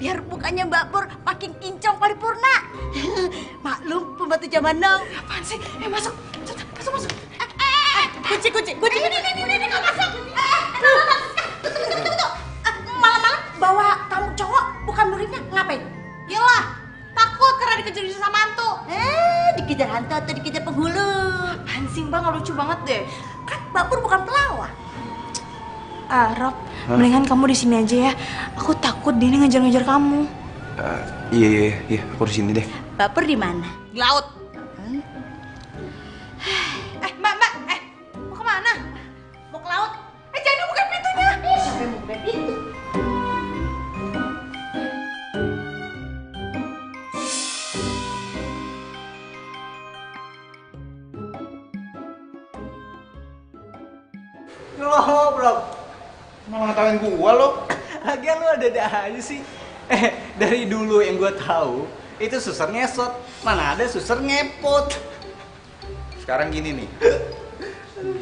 Biar mukanya Mbak Pur makin kincong paripurna. Maklum pembantu zaman now. Apaan sih? Masuk. Kunci. Ini kok masuk. Tunggu. Malam-malam bawa tamu cowok bukan muridnya ngapain? Yalah, takut karena dikejar sama hantu. Dikejar hantu atau dikejar penghulu? Apaan sih Mbak, nggak lucu banget deh. Kan Mbak Pur bukan pelawak. Rob, mendingan kamu di sini aja ya. Aku takut dia ngejar-ngejar kamu. Iya, aku di sini deh. Mbak Pur di mana? Di laut. Mbak, mau kemana? Mau ke laut? Jangan buka pintunya. Siapa yang mau buka pintu? nyalain gua lo. Lagian lu ada-ada aja sih. Dari dulu yang gue tahu itu suster ngesot, mana ada suster ngepot. Sekarang gini nih.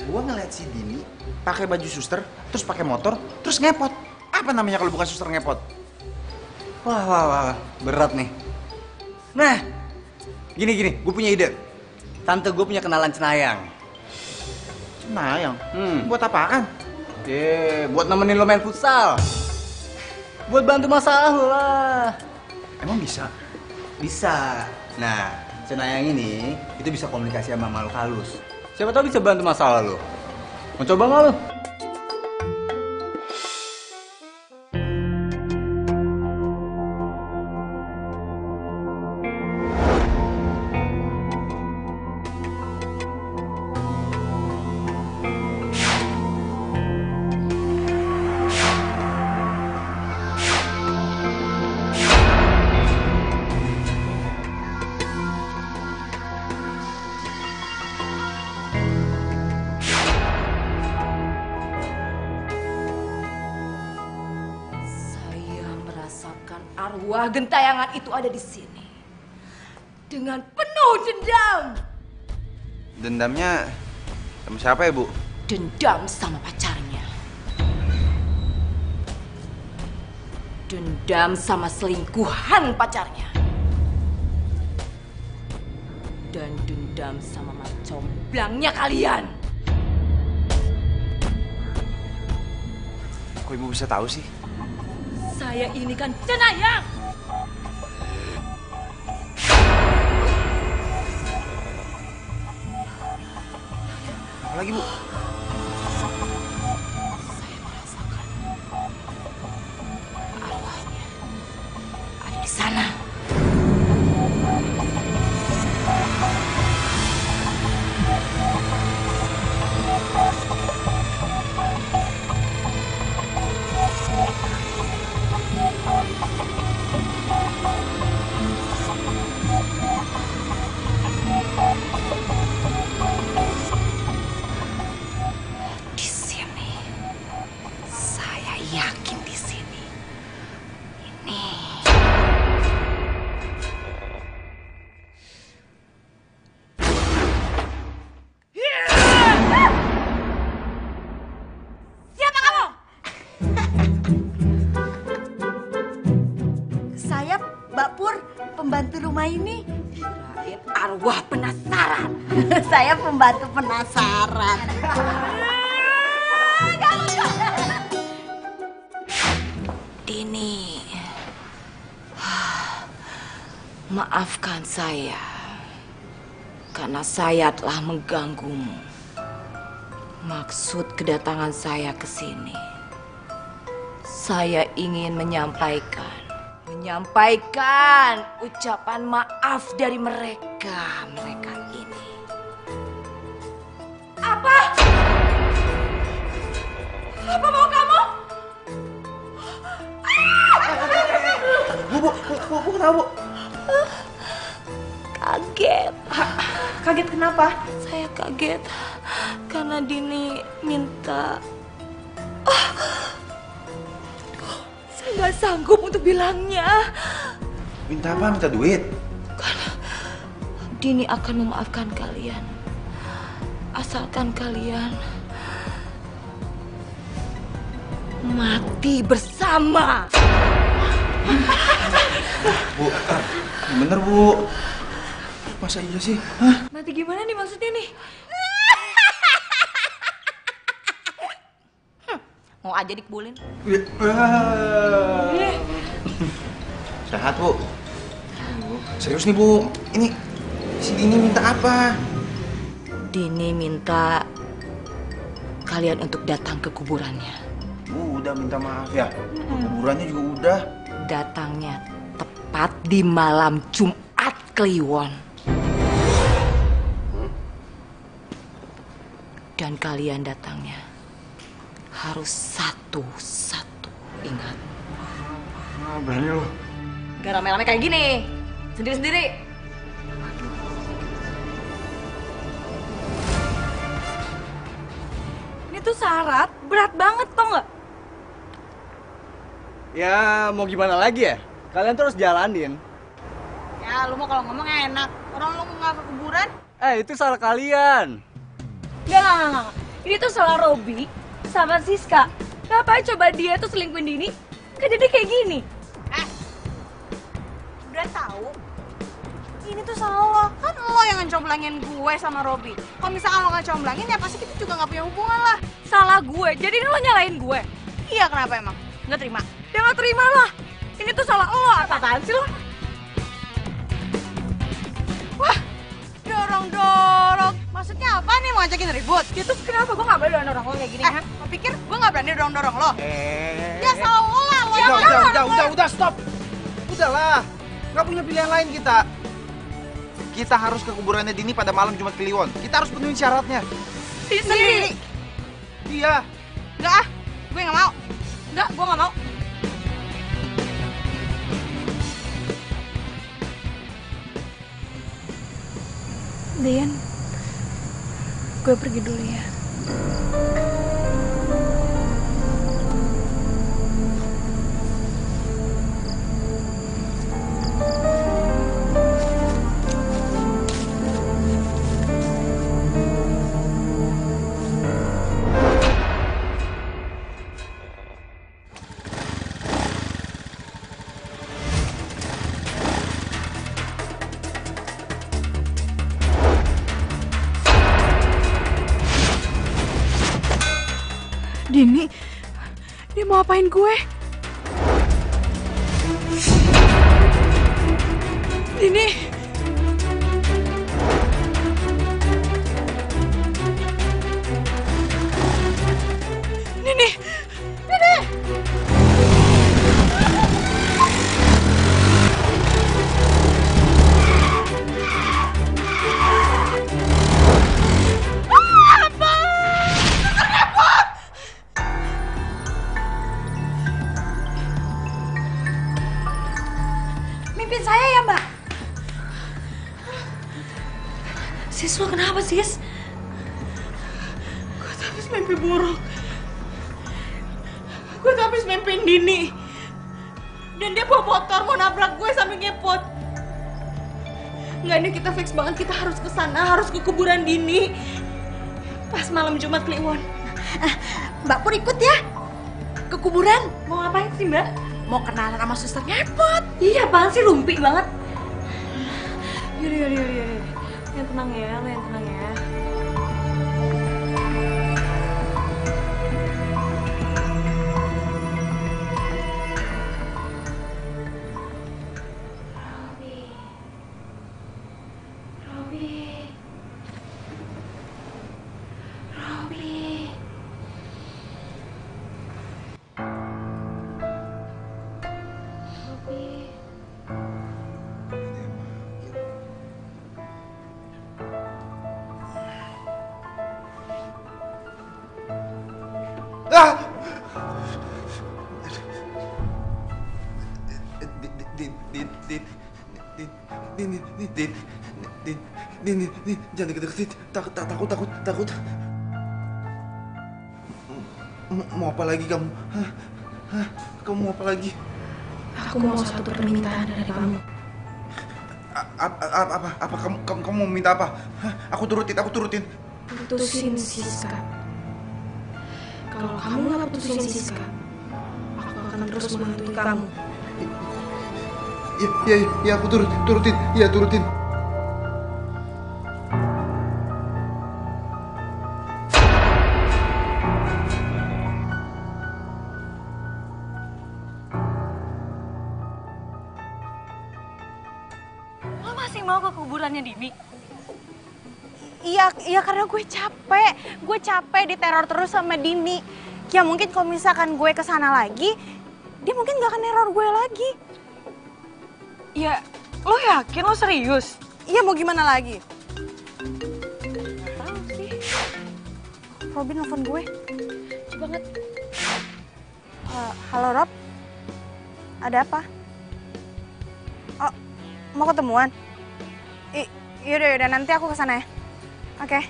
Gua ngeliat si Dini pakai baju suster, terus pakai motor, terus ngepot. Apa namanya kalau bukan suster ngepot? Wah, berat nih. Nah, gini, gue punya ide. Tante gue punya kenalan Cenayang. Cenayang? Buat apaan? Buat nemenin lo main futsal. Buat bantu masalah lo lah. Emang bisa? Bisa. Nah, Cenayang ini itu bisa komunikasi sama makhluk halus. Siapa tahu bisa bantu masalah lo. Mau coba nggak lo? Arwah gentayangan itu ada di sini dengan penuh dendam. Dendamnya sama siapa ya, Bu? Dendam sama pacarnya. Dendam sama selingkuhan pacarnya. Dan dendam sama macomblangnya kalian. Kok Ibu bisa tahu sih? Saya ini kan Cenayang. Apa lagi, Bu? Saya merasakan arwahnya ada di sana. Pembantu rumah ini. Kirain arwah penasaran. Saya pembantu penasaran. Dini, maafkan saya karena saya telah mengganggumu. Maksud kedatangan saya ke sini, saya ingin menyampaikan ucapan maaf dari mereka ini. Apa? Apa mau kamu? Bu, kenapa, Bu? Kaget. Kaget kenapa? Saya kaget karena Dini minta. Saya nggak sanggup untuk bilangnya. Minta apa? Minta duit? Karena Dini akan memaafkan kalian. Asalkan kalian mati bersama. Bu, bener, Bu. Masa iya sih? Hah? Mati gimana nih maksudnya nih? Mau aja dikebulin. Sehat, Bu. Serius nih, Bu. Ini si Dini minta apa? Dini minta kalian untuk datang ke kuburannya. Bu, udah minta maaf ya. Kuburannya juga udah. Datangnya tepat di malam Jumat Kliwon. Dan kalian datangnya harus satu-satu, ingat. Berani lo. Gak rame-rame kayak gini, sendiri-sendiri. Ini tuh syarat berat banget, tau nggak? Ya mau gimana lagi ya? Kalian terus jalanin. Ya, lu mau kalau ngomong enak. Orang lu nggak ke kuburan? Itu salah kalian. Enggak. Ini tuh salah Robby sama Siska. Ngapain coba dia tuh selingkuhin Dini? Kan jadi kayak gini. Udah tahu. Ini tuh salah lo. Kan lo yang ngecomblangin gue sama Robby. Kalau misalkan lo ngecomblangin ya pasti kita juga nggak punya hubungan lah. Salah gue, jadi ini lo nyalain gue. Iya, kenapa emang? Nggak terima? Ya nggak terima lah. Ini tuh salah lo. Apaan sih lo? Wah, dorong-dorong. Maksudnya apa nih, mau ngajakin ribut? Ya terus kenapa gue nggak boleh dorong lo kayak gini? Lo pikir gue nggak berani dorong-dorong lo? Ya salah lo lah, lo yang Udah, stop. Udahlah, nggak punya pilihan lain kita. Kita harus ke kuburannya Dini pada malam Jumat Kliwon. Kita harus penuhin syaratnya. sendiri. Iya. Enggak ah, gue nggak mau. Enggak, gue nggak mau. Dian, gue pergi dulu ya. Dini, dia mau apain gue? Dini. Dini. Dini. Mimpin saya ya, Mbak? Sis, lo kenapa, Sis? Gue habis mimpi buruk. Gue habis mimpiin Dini. Dan dia bawa motor mau nabrak gue sampai ngepot. Nggak, ini kita fix banget, kita harus ke sana, harus ke kuburan Dini. Pas malam Jumat Kliwon. Mbak Pur ikut ya? Ke kuburan? Mau ngapain sih, Mbak? Mau kenalan sama suster ngepot. Iya, apaan sih, lumpi banget. Yaudah. Yang tenang ya, lo yang tenang ya. Ah! Din, jangan deket-deketin. Takut. Mau apa lagi kamu? Hah? Kamu mau apa lagi? Aku mau satu permintaan dari kamu. Apa? Kamu mau minta apa? Hah? Aku turutin. Putusin Siska. Kalau kamu nggak putusin Siska, aku akan terus menghantui kamu. Iya, aku turutin. Iya, turutin. Lo masih mau ke kuburannya Dini? Iya karena gue capek diteror terus sama Dini. Ya mungkin kalau misalkan gue kesana lagi, dia mungkin gak akan neror gue lagi. Ya, lo yakin? Lo serius? Iya, mau gimana lagi? Gak tahu sih. Robin nelfon gue. Coba banget. Halo Rob, ada apa? Oh, mau ketemuan? Yaudah, nanti aku kesana ya. Oke.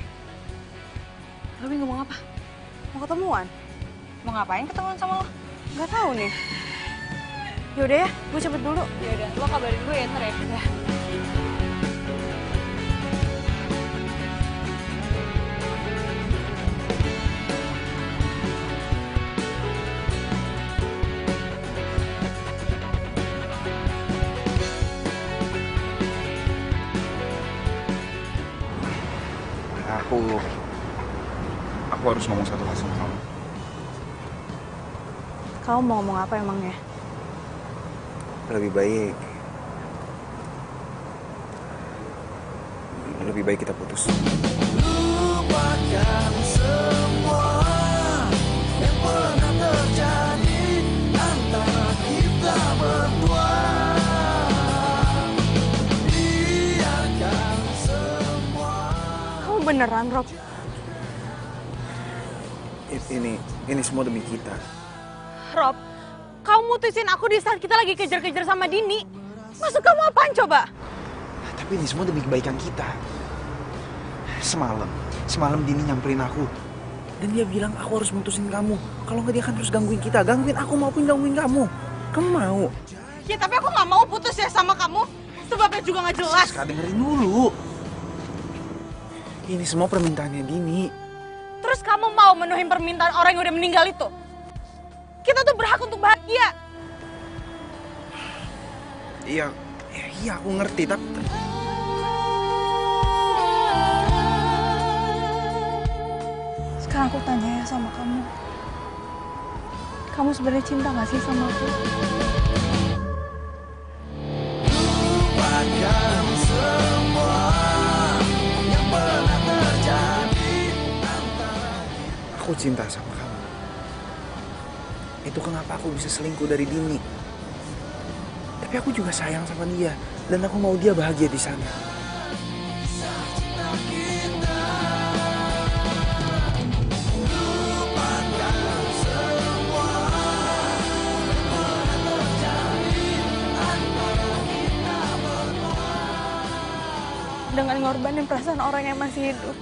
Robin ngomong apa? Mau ketemuan? Mau ngapain ketemuan sama lo? Gak tahu nih. Yaudah ya, gue cepet dulu. Yaudah, lo kabarin gue ya ntar ya. Ya. Aku harus ngomong satu hal sama kamu. Kamu mau ngomong apa emangnya? Lebih baik kita putus. Lupakan semua yang pernah terjadi antara kita berdua. Biarkan semua. Kamu beneran, Rob? Ini semua demi kita. Rob, kamu mutusin aku di saat kita lagi kejar-kejar sama Dini. Maksud kamu apaan coba? Tapi ini semua demi kebaikan kita. Semalam Dini nyamperin aku. Dan dia bilang aku harus mutusin kamu. Kalau nggak dia akan terus gangguin kita. Gangguin aku maupun gangguin kamu. Kamu mau? Ya tapi aku nggak mau putus ya sama kamu. Sebabnya juga nggak jelas. Siska, dengerin dulu. Ini semua permintaannya Dini. Terus kamu mau menuhin permintaan orang yang udah meninggal itu? Kita tuh berhak untuk bahagia. Iya aku ngerti tapi... Sekarang aku tanya ya sama kamu. Kamu sebenarnya cinta gak sih sama aku? Lupakan semua yang pernah terjadi antara. Aku cinta sama kamu. Itu kenapa aku bisa selingkuh dari Dini. Tapi aku juga sayang sama dia. Dan aku mau dia bahagia di sana. Dengan ngorbanin perasaan orang yang masih hidup.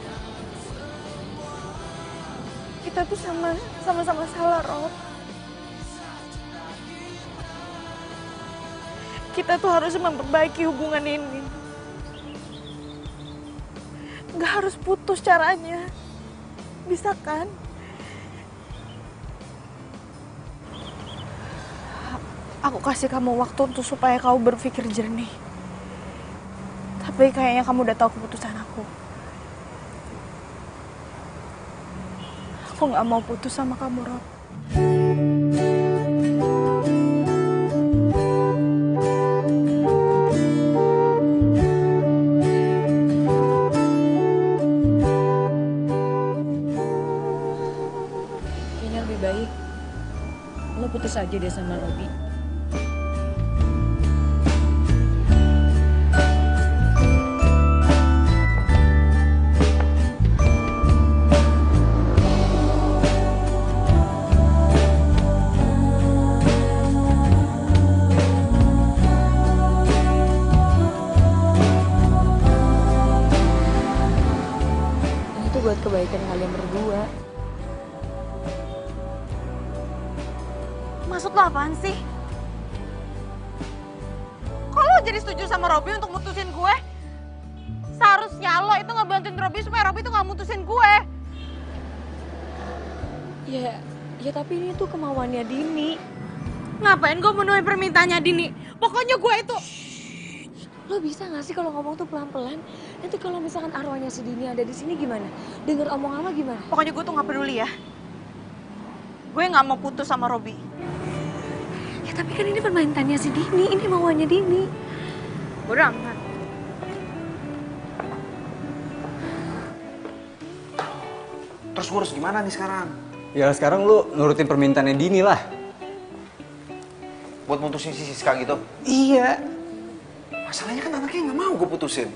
Kita tuh sama-sama salah, Rob. Kita tuh harus memperbaiki hubungan ini. Gak harus putus caranya. Bisa kan? Aku kasih kamu waktu untuk supaya kamu berpikir jernih. Tapi kayaknya kamu udah tahu keputusan aku. Aku gak mau putus sama kamu, Rob. Kayaknya lebih baik lo putus aja deh sama Robi. Buat kebaikan kalian berdua. Maksud lo apaan sih? Kok lo jadi setuju sama Robby untuk mutusin gue? Seharusnya lo itu ngebantuin Robby supaya Robby itu gak mutusin gue. Ya tapi ini tuh kemauannya Dini. Ngapain gue menuhin permintaannya Dini? Pokoknya gue itu... Lo bisa gak sih kalau ngomong tuh pelan-pelan? Nanti kalau misalkan arwahnya si Dini ada di sini gimana? Dengar omongan lo gimana? Pokoknya gue tuh gak peduli ya. Gue gak mau putus sama Robby. Ya tapi kan ini permainannya si Dini, ini mauannya Dini. Bodoh amat. Terus gue harus gimana nih sekarang? Ya sekarang lu nurutin permintaannya Dini lah. Buat mutusin si Siska gitu? Iya. Masalahnya kan anaknya nggak mau gue putusin.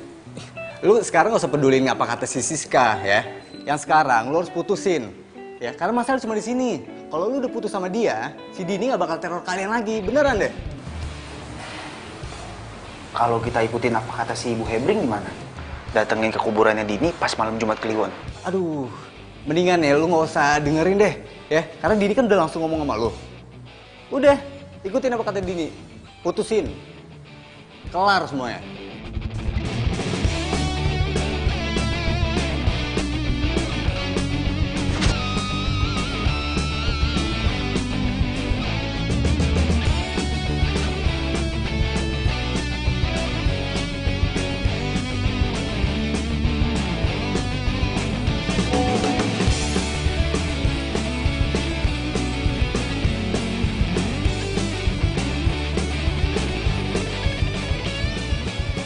Lu sekarang gak usah pedulin apa kata si Siska ya. Yang sekarang lu harus putusin. Ya, karena masalah cuma di sini. Kalau lu udah putus sama dia, si Dini gak bakal teror kalian lagi. Beneran deh. Kalau kita ikutin apa kata si Ibu Hebring gimana? Datengin ke kuburannya Dini pas malam Jumat Kliwon. Aduh, mendingan ya lu gak usah dengerin deh. Ya, karena Dini kan udah langsung ngomong sama lu. Udah, Ikutin apa kata Dini. Putusin. Kelar semuanya.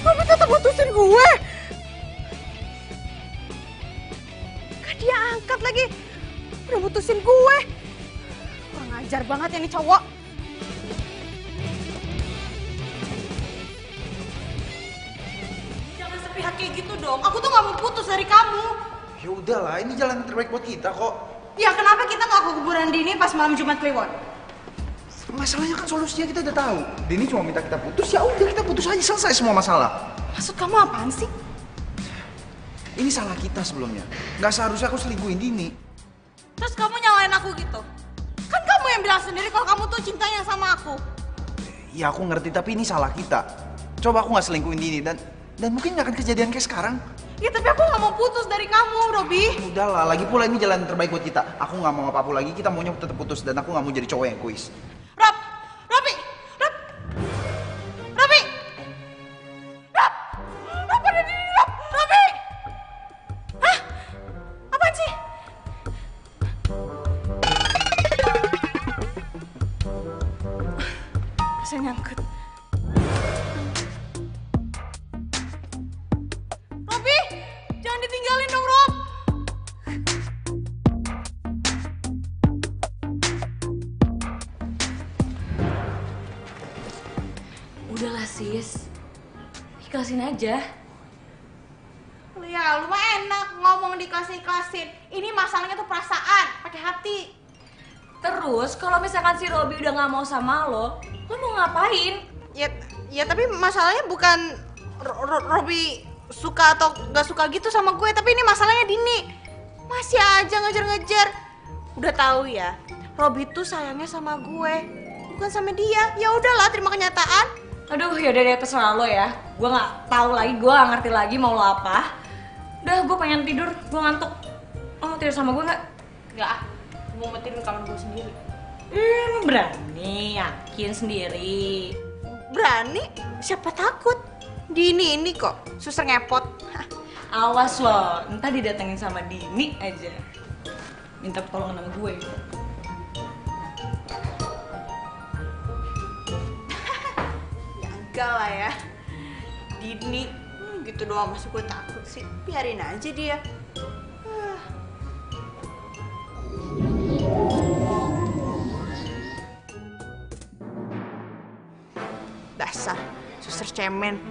Robi tetap putusin gue. Gak dia angkat lagi. Udah putusin gue. Kurang ajar banget ya nih cowok. Jangan sepihak kayak gitu dong. Aku tuh gak mau putus dari kamu. Ya udahlah, ini jalan terbaik buat kita kok. Ya kenapa kita gak ke kuburan Dini pas malam Jumat Kliwon? Masalahnya kan solusinya kita udah tahu. Dini cuma minta kita putus, ya udah kita putus aja, selesai semua masalah. Maksud kamu apaan sih? Ini salah kita sebelumnya. Nggak seharusnya aku selingkuhin Dini. Terus kamu nyalain aku gitu? Kan kamu yang bilang sendiri kalau kamu tuh cintanya sama aku. Ya aku ngerti, tapi ini salah kita. Coba aku nggak selingkuhin Dini dan mungkin nggak akan kejadian kayak sekarang. Ya tapi aku gak mau putus dari kamu, Robi. Udahlah, lagi pula ini jalan terbaik buat kita. Aku nggak mau apa-apa lagi, kita maunya tetap putus dan aku nggak mau jadi cowok yang egois. Rob! Robi! Rob! Robi! Rob! Rob ada di sini, Rob! Robi! Hah? Apaan sih? Saya nyangkut. Robi! Jangan ditinggalin dong, Rob! Udahlah sis, ikhlasin aja. Ya, lu mah enak ngomong dikasih-kasih. Ini masalahnya tuh perasaan, pakai hati. Terus kalau misalkan si Robi udah nggak mau sama lo mau ngapain? Ya tapi masalahnya bukan Robi suka atau nggak suka gitu sama gue, tapi ini masalahnya Dini. Masih aja ngejar-ngejar. Udah tahu ya, Robi tuh sayangnya sama gue, bukan sama dia. Ya udahlah, terima kenyataan. Aduh, yaudah deh terserah lo ya. Gue nggak tahu lagi, gue nggak ngerti lagi mau lo apa. Udah, gue pengen tidur, gue ngantuk. Lo mau tidur sama gue nggak? Nggak, gue mau tidur di kamar gue sendiri. Lo berani, yakin sendiri. Berani? Siapa takut? Dini ini kok, suster ngepot. Awas lo, entah didatengin sama Dini aja. Minta pertolongan sama gue. Enggak lah ya, Dini gitu doang masih gue takut sih. Biarin aja dia. Dasar suster cemen.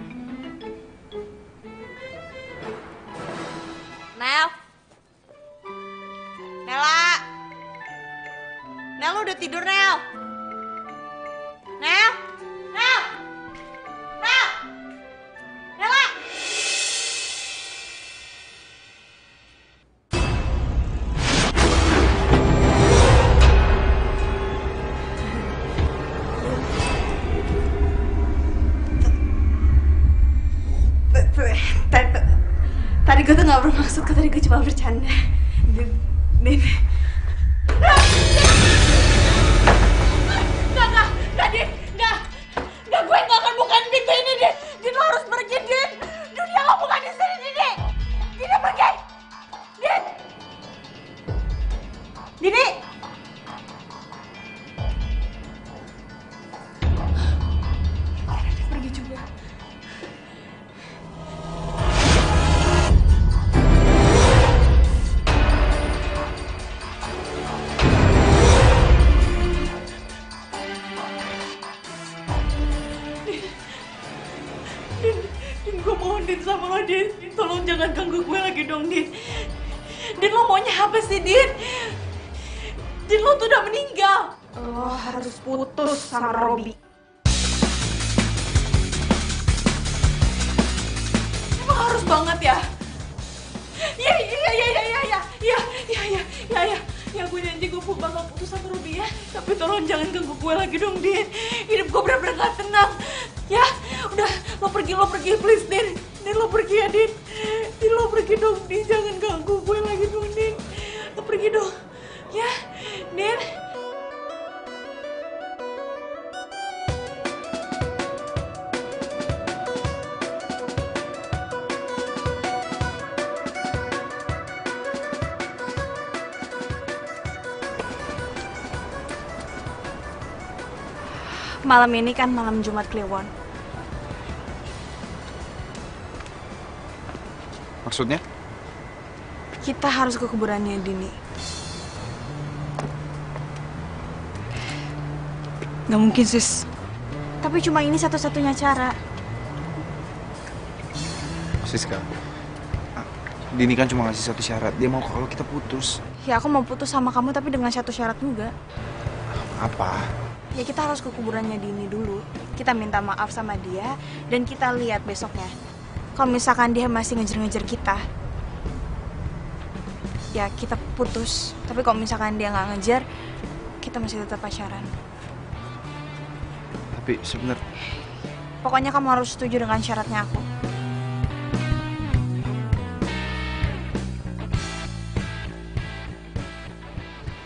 Nel, Nela, Nel lu udah tidur Nel? Nel, Nel. Nel! Nela! Tadi gue tuh gak bermaksud, tadi gue cuma bercanda. Din. Nggak, gue nggak akan bukain pintu ini, Din. Din, lo harus pergi, Din. Dunia lo bukan di sini, Dini. Dini, pergi. Din. Dini. Dia pergi juga. Din, gue mohon Din sama lo, Din. Tolong jangan ganggu gue lagi dong, Din. Din, lo maunya apa sih, Din? Din, lo tuh udah meninggal. Lo harus putus sama Robi. Emang harus banget ya? Iya. Ya gue janji gue bakal putus sama Robi ya. Tapi tolong jangan ganggu gue lagi dong, Din. Hidup gue bener-bener gak tenang. Ya, udah lo pergi please, Din. Din lo pergi ya, Din. Din lo pergi dong, Din. Jangan ganggu gue lagi dong, Din. Lo pergi dong. Ya, Din. Malam ini kan malam Jumat Kliwon. Maksudnya? Kita harus ke kuburannya Dini. Gak mungkin, sis. Tapi cuma ini satu-satunya cara. Siska, Dini kan cuma ngasih satu syarat. Dia mau kalau kita putus. Ya aku mau putus sama kamu tapi dengan satu syarat juga. Apa? Ya kita harus ke kuburannya Dini dulu. Kita minta maaf sama dia dan kita lihat besoknya. Kalau misalkan dia masih ngejar-ngejar kita, ya kita putus. Tapi kalau misalkan dia nggak ngejar, kita masih tetap pacaran. Tapi sebenarnya Pokoknya kamu harus setuju dengan syaratnya aku.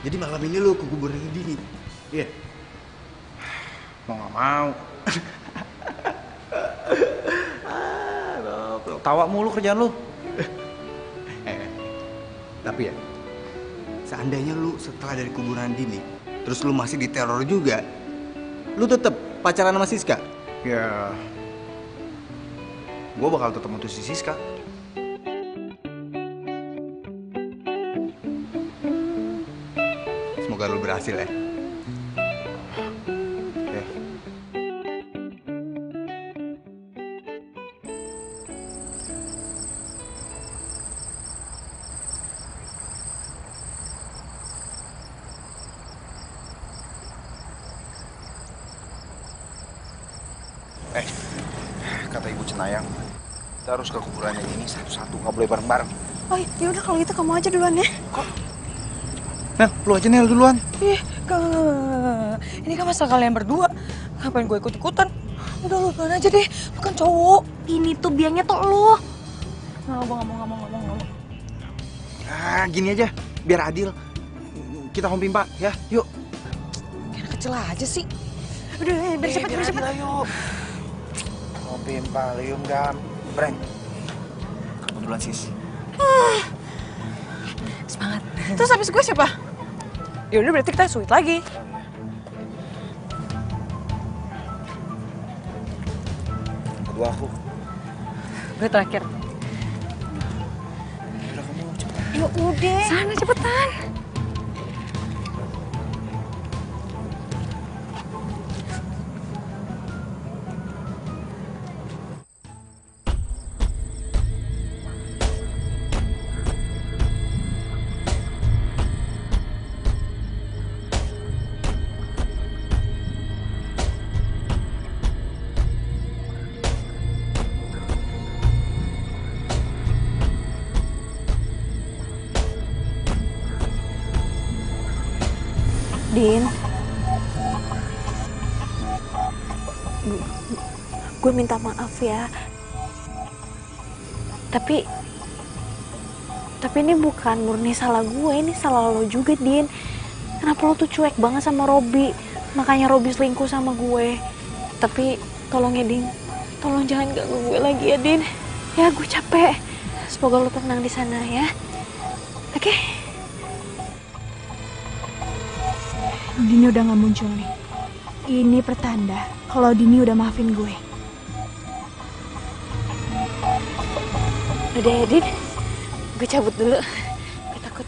Jadi malam ini lu ke kuburannya Dini? Iya? mau nggak mau. Tawa mulu kerjaan lu. Tapi ya, seandainya lu setelah dari kuburan Dini, terus lu masih diteror juga, lu tetap pacaran sama Siska? Ya, gue bakal tetap mutusin Siska. Semoga lu berhasil ya. Kata Ibu Cenayang, kita harus ke kuburannya ini satu-satu, nggak boleh bareng-bareng. Oh ya udah kalau gitu kamu aja duluan ya. Kok? Nel, lu aja Nel duluan. Ih, gak. Ini kan masalah kalian berdua. Ngapain gue ikut-ikutan? Udah lu duluan aja deh, lu kan cowok. Ini tuh biangnya tuh lo. Nggak mau. Ah, gini aja, biar adil. Kita homping Pak, ya, yuk. Kayak anak kecil aja sih. Udah, biar cepet. Yuk. Homping Pak, lium gam, breng. Kamu duluan sis. Semangat. Terus habis gue siapa? Ya udah berarti kita sweet lagi. Kedua aku. Gue terakhir. Udah kamu cepet. Ya udah. Sana cepetan. Din, gue minta maaf ya. Tapi ini bukan murni salah gue, ini salah lo juga, Din. Kenapa lo tuh cuek banget sama Robi? Makanya Robi selingkuh sama gue. Tapi tolong ya, Din. Tolong jangan ganggu gue lagi ya, Din. Ya, gue capek. Semoga lo tenang di sana ya. Oke? Dini udah gak muncul nih. Ini pertanda kalau Dini udah maafin gue. Udah ya, Din. Gue cabut dulu. Gue takut.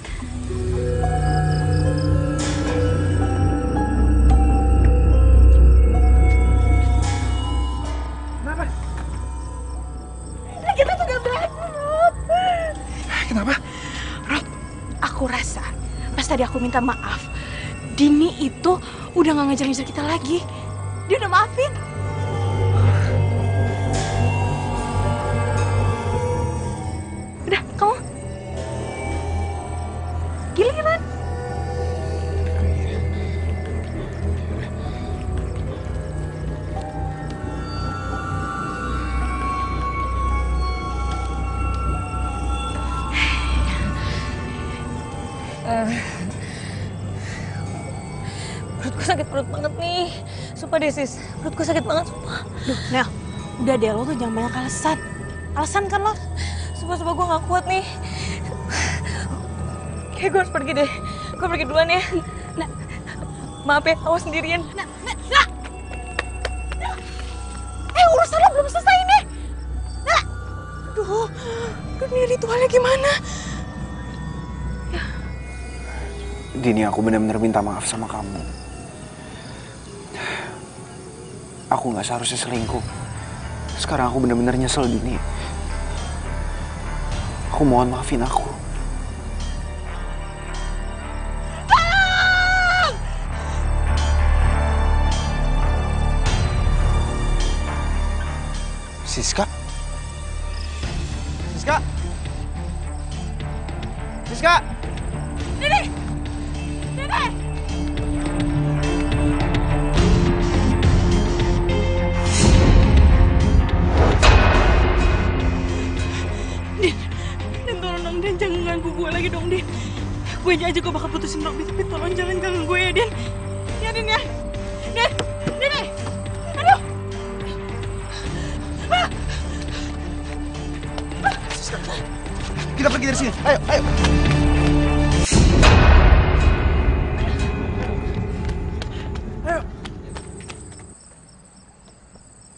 Kenapa? Kita tuh gak berani, Rob. Kenapa? Rob, aku rasa pas tadi aku minta maaf, Dini itu udah gak ngejar-ngejar kita lagi. Dia udah maafin. Udah, kamu? Gila kan? deh sis, perut gue sakit banget sumpah. Duh, Nel, udah deh lo tuh jangan banyak alasan. Alasan kan lo? Sumpah gue gak kuat nih. Kayak gue harus pergi deh. Gue pergi duluan ya. Nah, maaf ya, awas sendirian. nah. Urusan lo belum selesai nih. Nah, aduh, ini ritualnya gimana? Dini, aku benar-benar minta maaf sama kamu. Aku nggak seharusnya selingkuh. Sekarang aku benar-benar nyesel, Dini. Aku mohon maafin aku. Siska? Siska? Siska? Dede! Dede! Din, tolong dong, Din, jangan ganggu gue lagi dong, Din. Gue aja gue bakal putusin Robby, tapi tolong jangan ganggu gue ya, Din. Ya, Din ya. Din, Dede! Aduh! Siska, kita pergi dari sini. Ayo, ayo.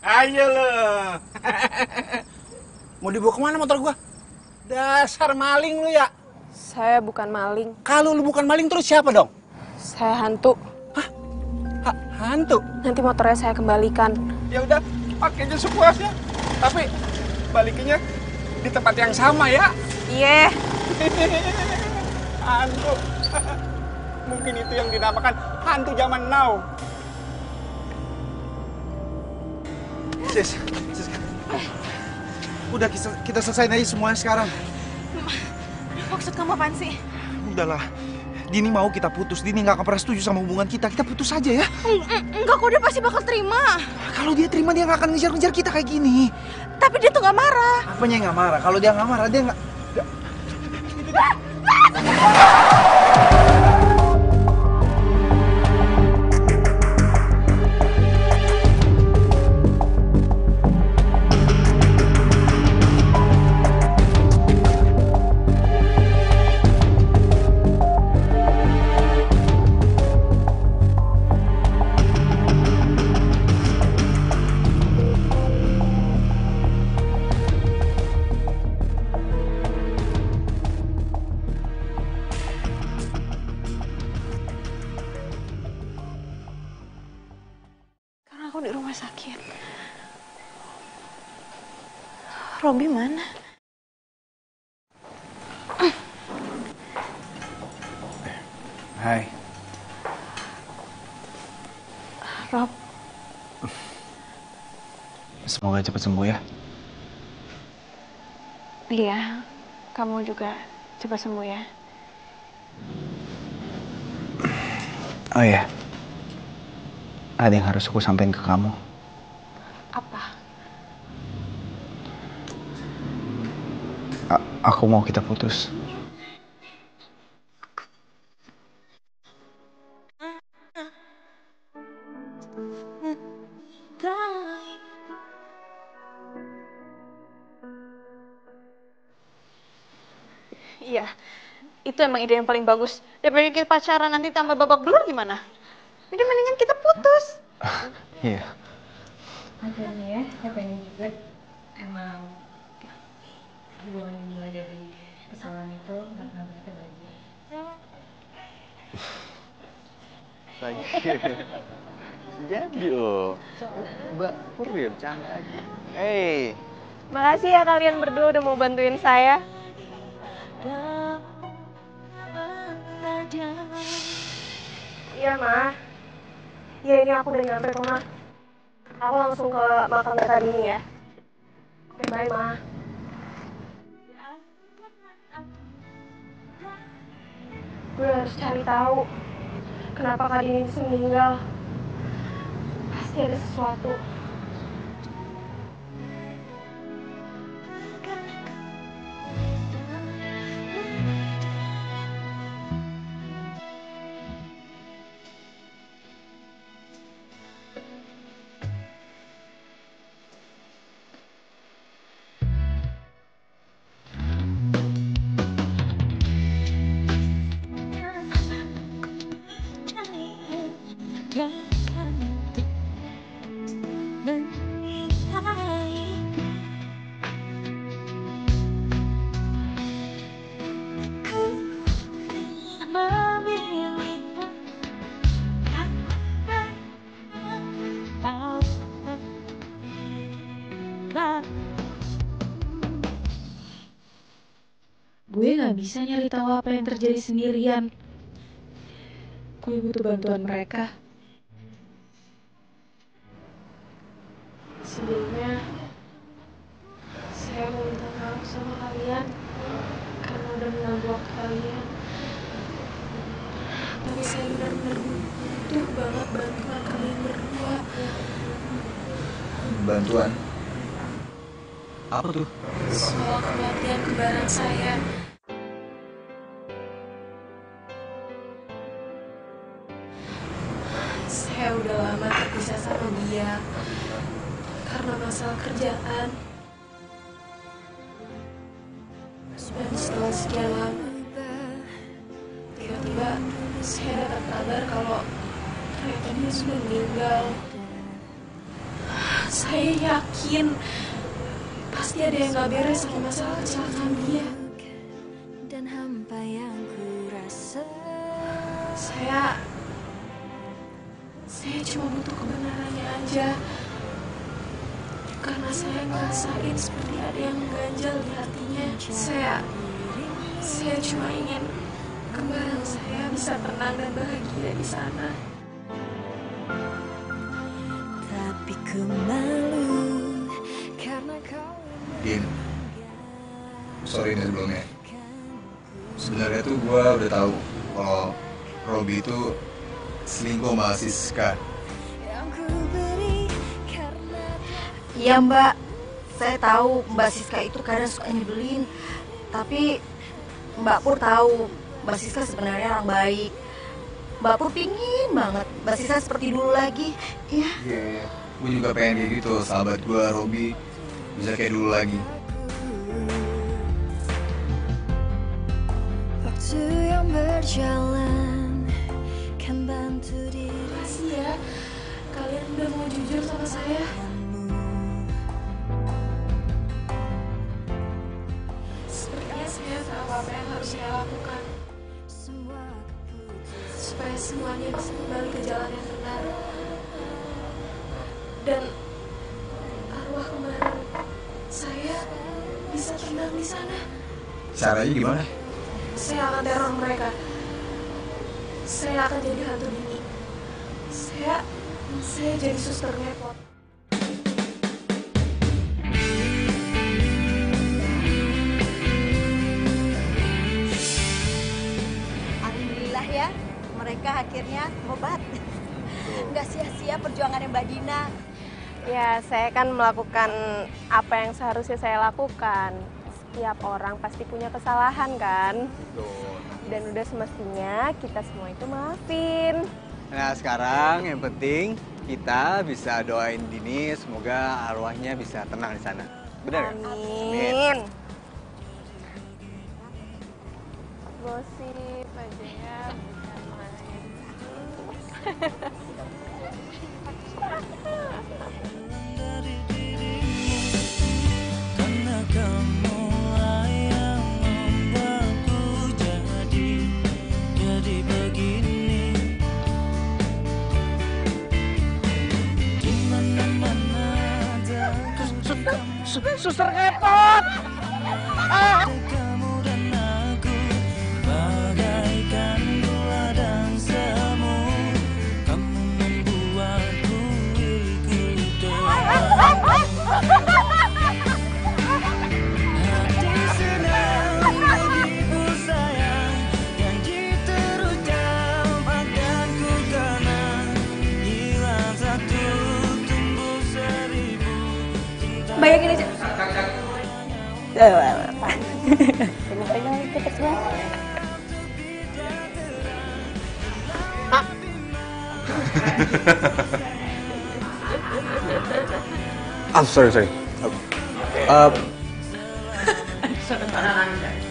Ayo lo. Mau dibawa kemana motor gua? Dasar maling lu ya. Saya bukan maling. Kalau lu bukan maling terus siapa dong? Saya hantu. Hah? Hantu? Nanti motornya saya kembalikan. Ya udah, pakai aja sepuasnya. Tapi balikinnya di tempat yang sama ya. Iya. Hantu. Mungkin itu yang dinamakan hantu zaman now. Sis. Udah kita selesaiin aja semuanya sekarang. Maksud kamu apaan sih? Udahlah. Dini mau kita putus. Dini nggak akan pernah setuju sama hubungan kita. Kita putus aja ya. Enggak kok, dia pasti bakal terima. Kalau dia terima, dia nggak akan ngejar-ngejar kita kayak gini. Tapi dia tuh nggak marah. Apanya yang nggak marah? Kalau dia nggak marah, dia nggak... Karena aku di rumah sakit. Robby mana? Hai. Rob, Semoga cepat sembuh ya. iya, kamu juga cepat sembuh ya. Oh iya. Ada yang harus aku sampaikan ke kamu. Apa? Aku mau kita putus. Iya, itu emang ide yang paling bagus. Daripada kita pacaran nanti tambah babak belur gimana? Jadi mendingan kita putus. Iya. Akhirnya ya, pengen juga emang hubungan dimulai dari kesalahan itu karena mereka lagi. Jadi loh. Mbak Purwil bercanda aja. Hey. Makasih ya kalian berdua udah mau bantuin saya. Iya, Ma. Iya, ini aku udah nyampe kok, Ma. Aku langsung ke makam tadi ini ya. Oke, bye, Ma. Gue harus cari tahu kenapa Kak Dini bisa meninggal. Pasti ada sesuatu. Gue gak bisa nyari tahu apa yang terjadi sendirian. Gue butuh bantuan mereka. Sebelumnya, saya mau minta maaf sama kalian karena udah mengganggu waktu kalian. Tapi saya benar-benar butuh banget bantuan kalian berdua. Bantuan? Apa tuh? Soal kematian kembaran saya. Saya udah lama terpisah sama dia karena masalah kerjaan. Dan setelah sekian lama, tiba-tiba saya dapat kabar kalau ternyata dia sudah meninggal. Saya yakin pasti ada yang gak beres sama masalah kecelakaan dia. Dan hampa yang ku rasa. Saya cuma butuh kebenarannya aja. Karena saya ngerasain seperti ada yang mengganjal di hatinya. Saya cuma ingin kembaran saya bisa tenang dan bahagia di sana. Tapi ku malu karena kau. Din, sorry nih sebelumnya. Sebenarnya tuh gue udah tahu kalau Robby itu selingkuh sama Siska. Iya Mbak, saya tahu Mbak Siska itu kadang suka nyebelin. Tapi Mbak Pur tahu Mbak Siska sebenarnya orang baik. Mbak Pur pingin banget Mbak Siska seperti dulu lagi. Iya. Iya, gue juga pengen kayak gitu, sahabat gue Robby bisa kayak dulu lagi. Waktu yang berjalan kan bantu diri. Makasih ya, kalian udah mau jujur sama saya. Sepertinya saya tahu apa yang harus saya lakukan supaya semuanya bisa kembali ke jalan yang benar. Dan arwah kemarin saya bisa tenang di sana. Caranya gimana? Saya akan teror mereka. Saya akan jadi hantu Dini. Saya jadi suster ngepot. Alhamdulillah ya, mereka akhirnya obat. Nggak sia-sia perjuangan Mbak Dina. Ya, saya kan melakukan apa yang seharusnya saya lakukan. Setiap orang pasti punya kesalahan kan? Dan udah semestinya kita semua itu maafin. Nah sekarang yang penting kita bisa doain Dini semoga arwahnya bisa tenang di sana. Benar kan? Amin. Gosip aja ya, bukan main. Karena kamu yang membuatku jadi begini. Di mana-mana ada Suster ngepot. kamu dan aku bagaikan gula dan semut. Kamu membuatku ikut hati senang bagiku sayang, janji terucap akan ku kenang. Hilang satu tumbuh seribu. Bayangin aja. Sorry. Sebentar Anda.